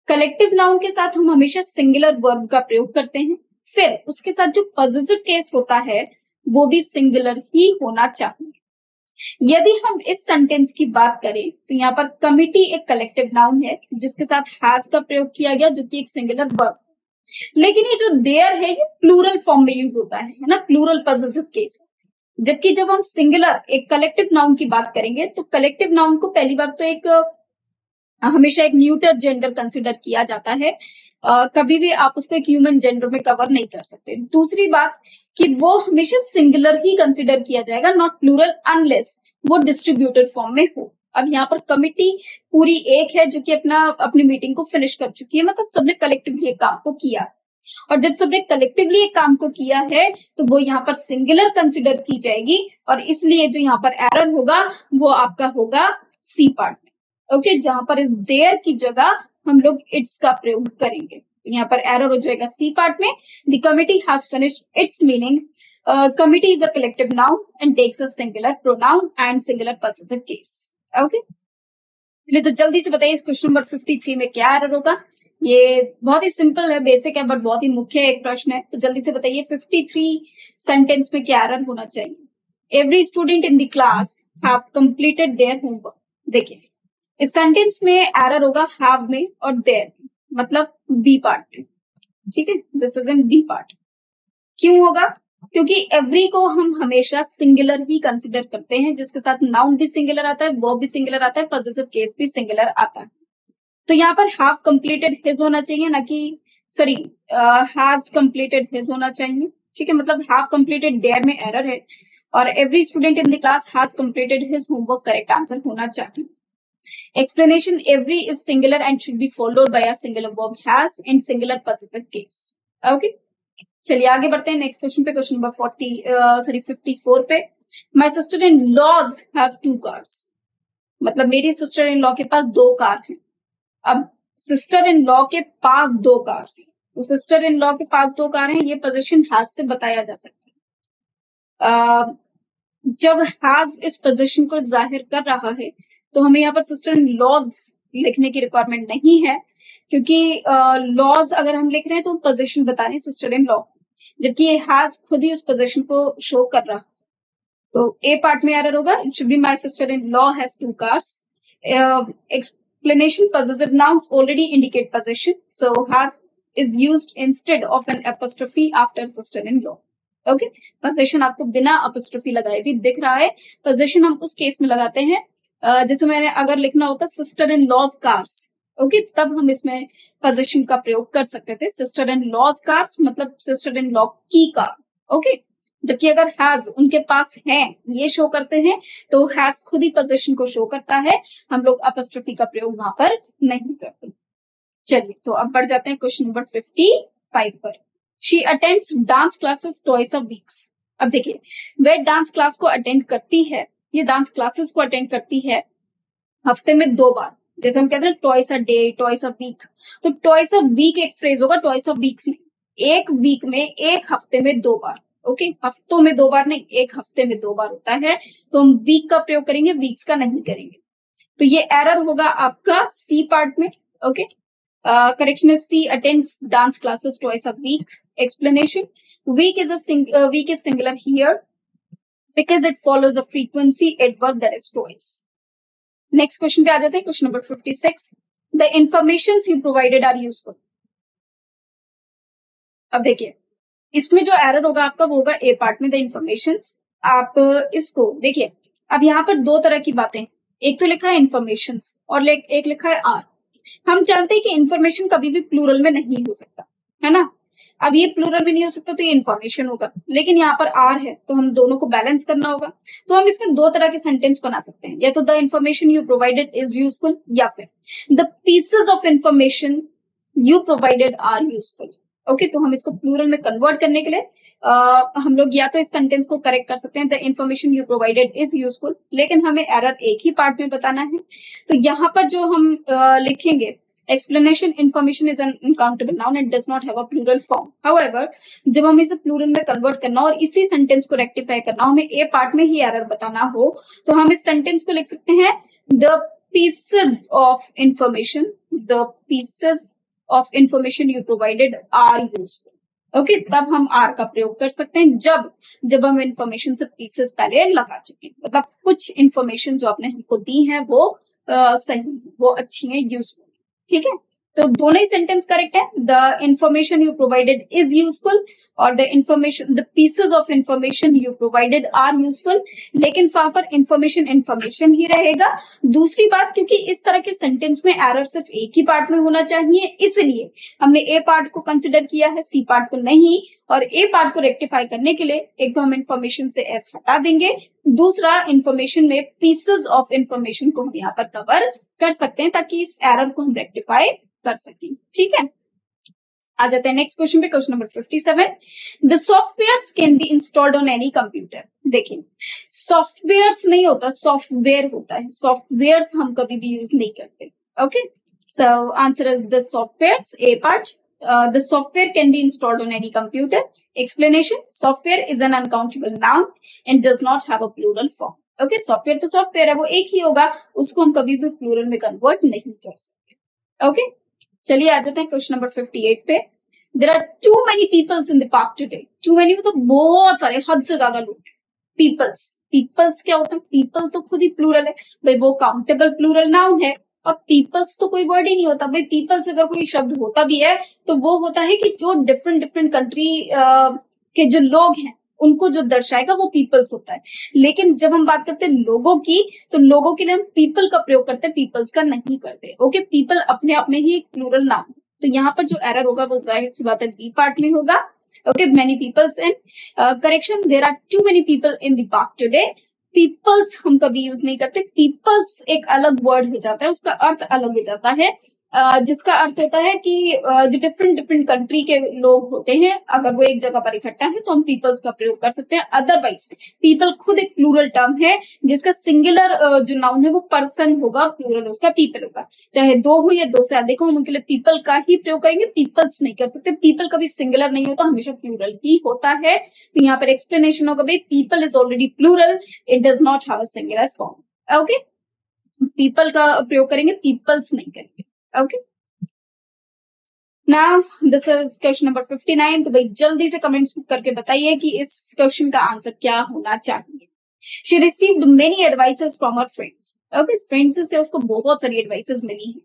Speaker 1: कलेक्टिव नाउन के साथ हम हमेशा सिंगुलर वर्ब का प्रयोग करते हैं, फिर उसके साथ जो पॉजिटिव केस होता है वो भी सिंगुलर ही होना चाहिए। यदि हम इस सेंटेंस की बात करें तो यहाँ पर कमिटी एक कलेक्टिव नाउन है जिसके साथ हैज का प्रयोग किया गया जो कि एक सिंगुलर वर्ब, लेकिन ये जो देयर है ये प्लूरल फॉर्म में यूज होता है ना, प्लूरल पॉजिटिव केस। जबकि जब हम सिंगुलर एक कलेक्टिव नाउन की बात करेंगे तो कलेक्टिव नाउन को पहली बात तो एक हमेशा एक न्यूटर जेंडर कंसिडर किया जाता है, कभी भी आप उसको एक ह्यूमन जेंडर में कवर नहीं कर सकते। दूसरी बात कि वो हमेशा सिंगुलर ही कंसिडर किया जाएगा, नॉट प्लूरल, अनलेस वो डिस्ट्रीब्यूटेड फॉर्म में हो। अब यहाँ पर कमिटी पूरी एक है जो कि अपनी मीटिंग को फिनिश कर चुकी है, मतलब सबने कलेक्टिवली एक काम को किया है, और जब सबने कलेक्टिवली एक काम को किया है तो वो यहाँ पर सिंगुलर कंसिडर की जाएगी, और इसलिए जो यहाँ पर एरर होगा वो आपका होगा सी पार्ट में। ओके, जहां पर इस देयर की जगह हम लोग इट्स का प्रयोग करेंगे, तो यहाँ पर एरर हो जाएगा सी पार्ट में। The committee has finished its meaning, committee is a collective noun and takes a singular pronoun and singular positive case. Okay, चलिए तो जल्दी से बताइए इस क्वेश्चन नंबर 53 में क्या एरर होगा। ये बहुत ही सिंपल है, बेसिक है, बट बहुत ही मुख्य एक प्रश्न है, तो जल्दी से बताइए 53 सेंटेंस में क्या एरर होना चाहिए। Every student in the class have completed their homework. देखिए इस सेंटेंस में एरर होगा हैव में और देयर में, मतलब बी पार्ट में, ठीक है, this is in B part. क्यों होगा? क्योंकि एवरी को हम हमेशा सिंगुलर ही कंसिडर करते हैं, जिसके साथ नाउन भी सिंगुलर आता है, वर्ब भी सिंगुलर आता है, पॉजिटिव केस भी सिंगुलर आता है। तो यहाँ पर हैव कंप्लीटेड हिज होना चाहिए, ना कि सॉरी हैज कंप्लीटेड हिज होना चाहिए, ठीक है, मतलब हैव कंप्लीटेड देयर में एरर है, और every student in the class has completed his homework correct answer होना चाहिए। Explanation: every is singular and should be followed by a singular verb has in singular possessive case. Okay. चलिए आगे बढ़ते हैं next question पे, question number 54 पे। My sister in laws has 2 cars. मतलब मेरी सिस्टर इन लॉ के पास 2 car हैं। अब सिस्टर इन लॉ के पास 2 कार्स हैं, तो सिस्टर इन लॉ के पास 2 कार हैं, ये पोजीशन हैज से बताया जा सकता है। जब हैज इस पोजीशन को जाहिर कर रहा है तो हमें यहाँ पर सिस्टर इन लॉज लिखने की रिक्वायरमेंट नहीं है, क्योंकि लॉज अगर हम लिख रहे हैं तो पोजीशन बता रहे हैं सिस्टर इन लॉ, जबकि ये हैज खुद ही उस पोजीशन को शो कर रहा। तो ए पार्ट में एरर होगा, it should be my sister in law has 2 cars. Explanation: possessive nouns already indicate possession, so has is used instead of an apostrophe after sister in law. Okay, position आपको बिना apostrophe लगाए भी दिख रहा है। Position हम उस case में लगाते हैं जैसे मैंने अगर लिखना होता sister in laws cars, okay, तब हम इसमें पोजीशन का प्रयोग कर सकते थे। सिस्टर इन लॉज कार्स मतलब सिस्टर इन लॉ की कार, ओके। जबकि अगर हैज उनके पास है ये शो करते हैं तो हैज खुद ही पोजीशन को शो करता है, हम लोग अपॉस्ट्रोफी का प्रयोग वहां पर नहीं करते। चलिए तो अब बढ़ जाते हैं क्वेश्चन नंबर 55 पर। She attends dance classes twice a weeks. अब देखिए वह डांस क्लास को अटेंड करती है, ये डांस क्लासेस को अटेंड करती है हफ्ते में 2 बार, जैसे हम कहते हैं twice a day, twice a week. तो ट्वाइस अ वीक एक फ्रेज होगा, ट्वाइस अ वीक्स में, एक वीक में, एक हफ्ते में 2 बार, ओके, हफ्तों में 2 बार नहीं, एक हफ्ते में 2 बार होता है, तो हम वीक का प्रयोग करेंगे, वीक्स का नहीं करेंगे। तो ये एरर होगा आपका सी पार्ट में, okay. Correction is C attends dance classes twice a week. Explanation: week is singular here because it follows a frequency adverb that is twice. Next question पे आ जाते हैं, question number 56. The informations you provided are useful. अब देखिए इसमें जो error होगा आपका वो होगा ए पार्ट में, द इंफॉर्मेशंस। आप इसको देखिए, अब यहाँ पर 2 तरह की बातें, एक तो लिखा है इंफॉर्मेशंस और एक लिखा है आर। हम जानते हैं कि इंफॉर्मेशन कभी भी प्लूरल में नहीं हो सकता, है ना। अब ये प्लूरल में नहीं हो सकता तो ये इन्फॉर्मेशन होगा, लेकिन यहाँ पर आर है तो हम दोनों को बैलेंस करना होगा। तो हम इसमें दो तरह के सेंटेंस बना सकते हैं, या तो the information you provided is useful, या फिर the pieces of information you provided are useful. Okay, तो हम इसको प्लूरल में कन्वर्ट करने के लिए हम लोग या तो इस सेंटेंस को करेक्ट कर सकते हैं, the information you provided is useful, लेकिन हमें एरर एक ही पार्ट में बताना है। तो यहाँ पर जो हम लिखेंगे, explanation information is an uncountable noun and does not have a plural form. However, जब हमें इसे प्लूरल में कन्वर्ट करना और इसी सेंटेंस को रेक्टिफाई करना, हमें ए पार्ट में ही एरर बताना हो, तो हम इस सेंटेंस को लिख सकते हैं the pieces of information you provided are useful. Okay, तब हम आर का प्रयोग कर सकते हैं जब हम इंफॉर्मेशन से पीसेस पहले लगा चुके हैं, मतलब कुछ इंफॉर्मेशन जो आपने हमको दी है वो सही है, वो अच्छी है, यूजफुल। ठीक है, तो दोनों ही सेंटेंस करेक्ट है, the information you provided is useful और the pieces of information you provided are useful, लेकिन वहां पर इंफॉर्मेशन ही रहेगा। दूसरी बात, क्योंकि इस तरह के सेंटेंस में एरर सिर्फ एक ही पार्ट में होना चाहिए, इसलिए हमने ए पार्ट को कंसिडर किया है, सी पार्ट को नहीं। और ए पार्ट को रेक्टिफाई करने के लिए एक तो हम इंफॉर्मेशन से एस हटा देंगे, दूसरा इंफॉर्मेशन में पीसेस ऑफ इंफॉर्मेशन को हम यहाँ पर कवर कर सकते हैं ताकि इस एरर को हम रेक्टिफाई कर सकें। ठीक है, आ जाते हैं नेक्स्ट क्वेश्चन पे, question number 57। The softwares can be installed on any computer. देखिए, सॉफ्टवेयर्स नहीं होता, सॉफ्टवेयर होता है, सॉफ्टवेयर्स हम कभी भी यूज नहीं करते। Okay, so answer is the softwares, A part. The software can be installed on any computer. Explanation: software is an uncountable noun and does not have a plural form. Okay, software तो software है, वो एक ही होगा, उसको हम कभी भी plural में convert नहीं कर सकते। Okay, चलिए आ जाते हैं क्वेश्चन नंबर 58 पे। There are too many peoples in the park today. Too many मतलब बहुत सारे, हद से ज्यादा लोग हैं। Peoples क्या होता है? People तो खुद ही plural है भाई, वो countable plural noun है। और पीपल्स तो कोई वर्ड ही नहीं होता भाई, पीपल्स अगर कोई शब्द होता भी है तो वो होता है कि जो डिफरेंट कंट्री के जो लोग हैं उनको जो दर्शाएगा वो पीपल्स होता है। लेकिन जब हम बात करते हैं लोगों की, तो लोगों के लिए हम पीपल का प्रयोग करते हैं, पीपल्स का नहीं करते। ओके, पीपल अपने आप में ही एक प्लूरल नाउन, तो यहाँ पर जो एरर होगा वो जाहिर सी बात है बी पार्ट में होगा। Okay, many peoples in, correction, there are too many people in the park today. Peoples हम कभी यूज नहीं करते, पीपल्स एक अलग वर्ड हो जाता है, उसका अर्थ अलग हो जाता है, जिसका अर्थ होता है कि जो डिफरेंट कंट्री के लोग होते हैं, अगर वो एक जगह पर इकट्ठा है तो हम पीपल्स का प्रयोग कर सकते हैं। अदरवाइज पीपल खुद एक प्लूरल टर्म है जिसका सिंगुलर जो नाउन है वो पर्सन होगा, प्लूरल उसका पीपल होगा। चाहे दो हो या दो से अधिक हो, हम उनके लिए पीपल का ही प्रयोग करेंगे, पीपल्स नहीं कर सकते। पीपल कभी सिंगुलर नहीं होता, हमेशा प्लूरल ही होता है। तो यहाँ पर एक्सप्लेनेशन होगा भाई, people is already plural, it does not have a singular form. Okay, people का प्रयोग करेंगे, पीपल्स नहीं करेंगे। Okay. Now this is question number 59। तो भाई जल्दी से कमेंट्स करके बताइए कि इस क्वेश्चन का आंसर क्या होना चाहिए। She received many advices from her friends. Okay, friends से उसको बहुत सारी एडवाइसेस मिली हैं।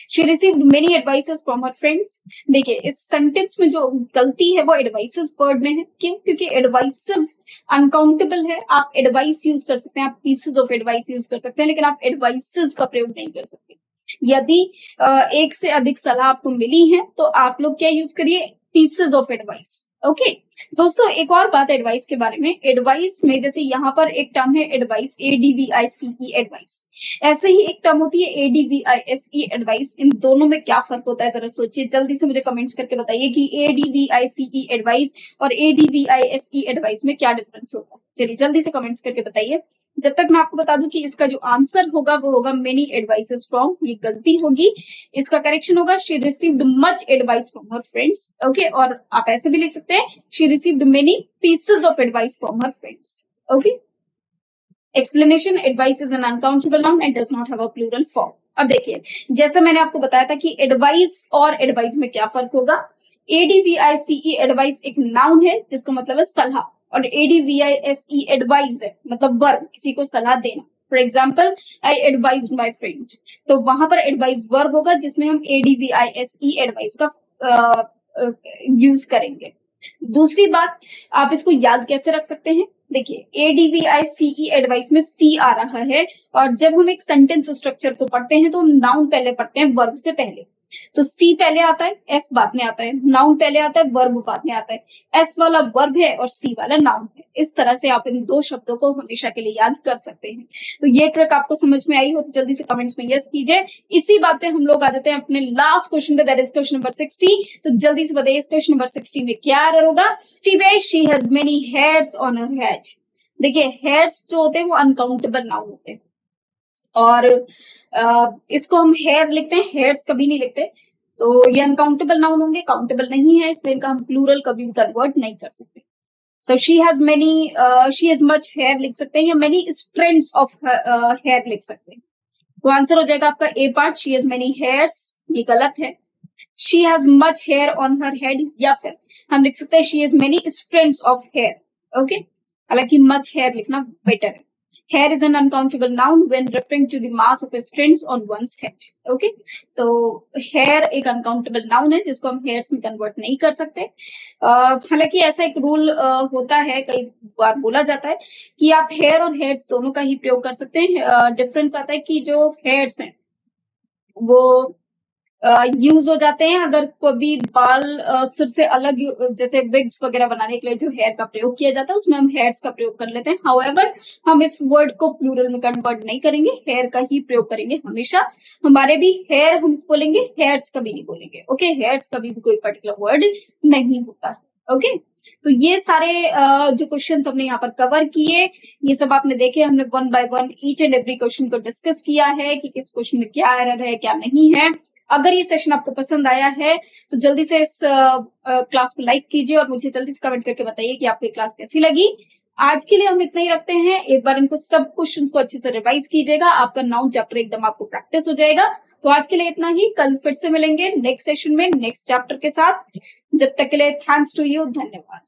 Speaker 1: She received many advices from her friends. देखिए, इस सेंटेंस में जो गलती है वो एडवाइसेस वर्ड में है। क्यों? क्योंकि एडवाइसेस अनकाउंटेबल है। आप एडवाइस यूज कर सकते हैं, आप पीसेस ऑफ एडवाइस यूज कर सकते हैं, लेकिन आप एडवाइसेस का प्रयोग नहीं कर सकते। यदि एक से अधिक सलाह आपको मिली है तो आप लोग क्या यूज करिए, पीसेस ऑफ एडवाइस। ओके दोस्तों, एक और बात एडवाइस के बारे में, एडवाइस में जैसे यहाँ पर एक टर्म है एडवाइस, ADVICE एडवाइस, ऐसे ही एक टर्म होती है ADVISE एडवाइस। इन दोनों में क्या फर्क होता है, जरा सोचिए, जल्दी से मुझे कमेंट्स करके बताइए कि ADVICE एडवाइस और ADVISE एडवाइस में क्या डिफरेंस होता है। चलिए जल्दी से कमेंट्स करके बताइए। जब तक मैं आपको बता दूं कि इसका जो आंसर होगा वो होगा मेनी एडवाइसेस फ्रॉम, ये गलती होगी, इसका करेक्शन होगा she received much advice from her friends. Okay, और आप ऐसे भी लिख सकते हैं she received many pieces of advice from her friends. Okay, explanation, advice is an uncountable noun and does not have a plural form. अब देखिए, जैसे मैंने आपको बताया था कि एडवाइस और एडवाइस में क्या फर्क होगा। ADVICE एडवाइस एक नाउन है जिसका मतलब है सलाह, और ADVISE एडवाइस है मतलब वर्ब, किसी को सलाह देना। For example, I advise my friend, तो वहां पर एडवाइस वर्ब होगा जिसमें हम ADVISE एडवाइस का यूज करेंगे। दूसरी बात, आप इसको याद कैसे रख सकते हैं, देखिए ADVICE एडवाइस में C आ रहा है, और जब हम एक सेंटेंस स्ट्रक्चर को पढ़ते हैं तो हम नाउन पहले पढ़ते हैं वर्ब से पहले। तो सी पहले आता है, एस बाद में आता है, नाउन पहले आता है, वर्ब बाद में आता है। एस वाला वर्ब है और सी वाला नाउन है। इस तरह से आप इन दो शब्दों को हमेशा के लिए याद कर सकते हैं। तो ये ट्रिक आपको समझ में आई हो तो जल्दी से कमेंट्स में यस कीजिए। इसी बात पे हम लोग आ जाते हैं अपने लास्ट क्वेश्चन पे, दैट इज क्वेश्चन नंबर 60। तो जल्दी से बताइए इस क्वेश्चन नंबर 60 में क्या एरर होगा। स्टीवे she has many hairs on her head. देखिए हेयर्स जो होते हैं वो अनकाउंटेबल नाउन होते हैं और इसको हम हेयर लिखते हैं, हेयर्स कभी नहीं लिखते। तो ये अनकाउंटेबल नाउन होंगे, काउंटेबल नहीं है, इसलिए इनका हम प्लूरल कभी भी कन्वर्ट नहीं कर सकते। So she has much hair लिख सकते हैं या मेनी स्ट्रैंड्स ऑफ हेयर लिख सकते हैं। तो आंसर हो जाएगा आपका A part, she has many hairs, ये गलत है। She has much hair on her head, या फिर हम लिख सकते हैं she has many strands of hair. Okay, हालांकि मच हेयर लिखना बेटर है। Hair is an uncountable noun when referring to the mass of strands on one's head. Okay, तो hair एक uncountable noun है जिसको हम hairs में convert नहीं कर सकते। हालांकि ऐसा एक रूल होता है, कई बार बोला जाता है कि आप hair और hairs दोनों का ही प्रयोग कर सकते हैं। डिफरेंस आता है कि जो hairs हैं वो यूज हो जाते हैं अगर कभी बाल सिर से अलग, जैसे विग्स वगैरह बनाने के लिए जो हेयर का प्रयोग किया जाता है उसमें हम हेयर्स का प्रयोग कर लेते हैं। हाउएवर हम इस वर्ड को प्लूरल में कन्वर्ट नहीं करेंगे, हेयर का ही प्रयोग करेंगे हमेशा। हमारे भी हेयर हम बोलेंगे, हेयर्स कभी नहीं बोलेंगे। ओके, हेयर्स कभी भी कोई पर्टिकुलर वर्ड नहीं होता। ओके, तो ये सारे जो क्वेश्चंस हमने यहाँ पर कवर किए, ये सब आपने देखे। हमने one by one each and every question को डिस्कस किया है कि किस क्वेश्चन में क्या एरर है क्या नहीं है। अगर ये सेशन आपको पसंद आया है तो जल्दी से इस क्लास को लाइक कीजिए और मुझे जल्दी से कमेंट करके बताइए कि आपको ये क्लास कैसी लगी। आज के लिए हम इतना ही रखते हैं। एक बार इनको सब क्वेश्चंस को अच्छे से रिवाइज कीजिएगा, आपका नाउन चैप्टर एकदम आपको प्रैक्टिस हो जाएगा। तो आज के लिए इतना ही, कल फिर से मिलेंगे नेक्स्ट सेशन में नेक्स्ट चैप्टर के साथ। जब तक के लिए थैंक्स टू यू, धन्यवाद।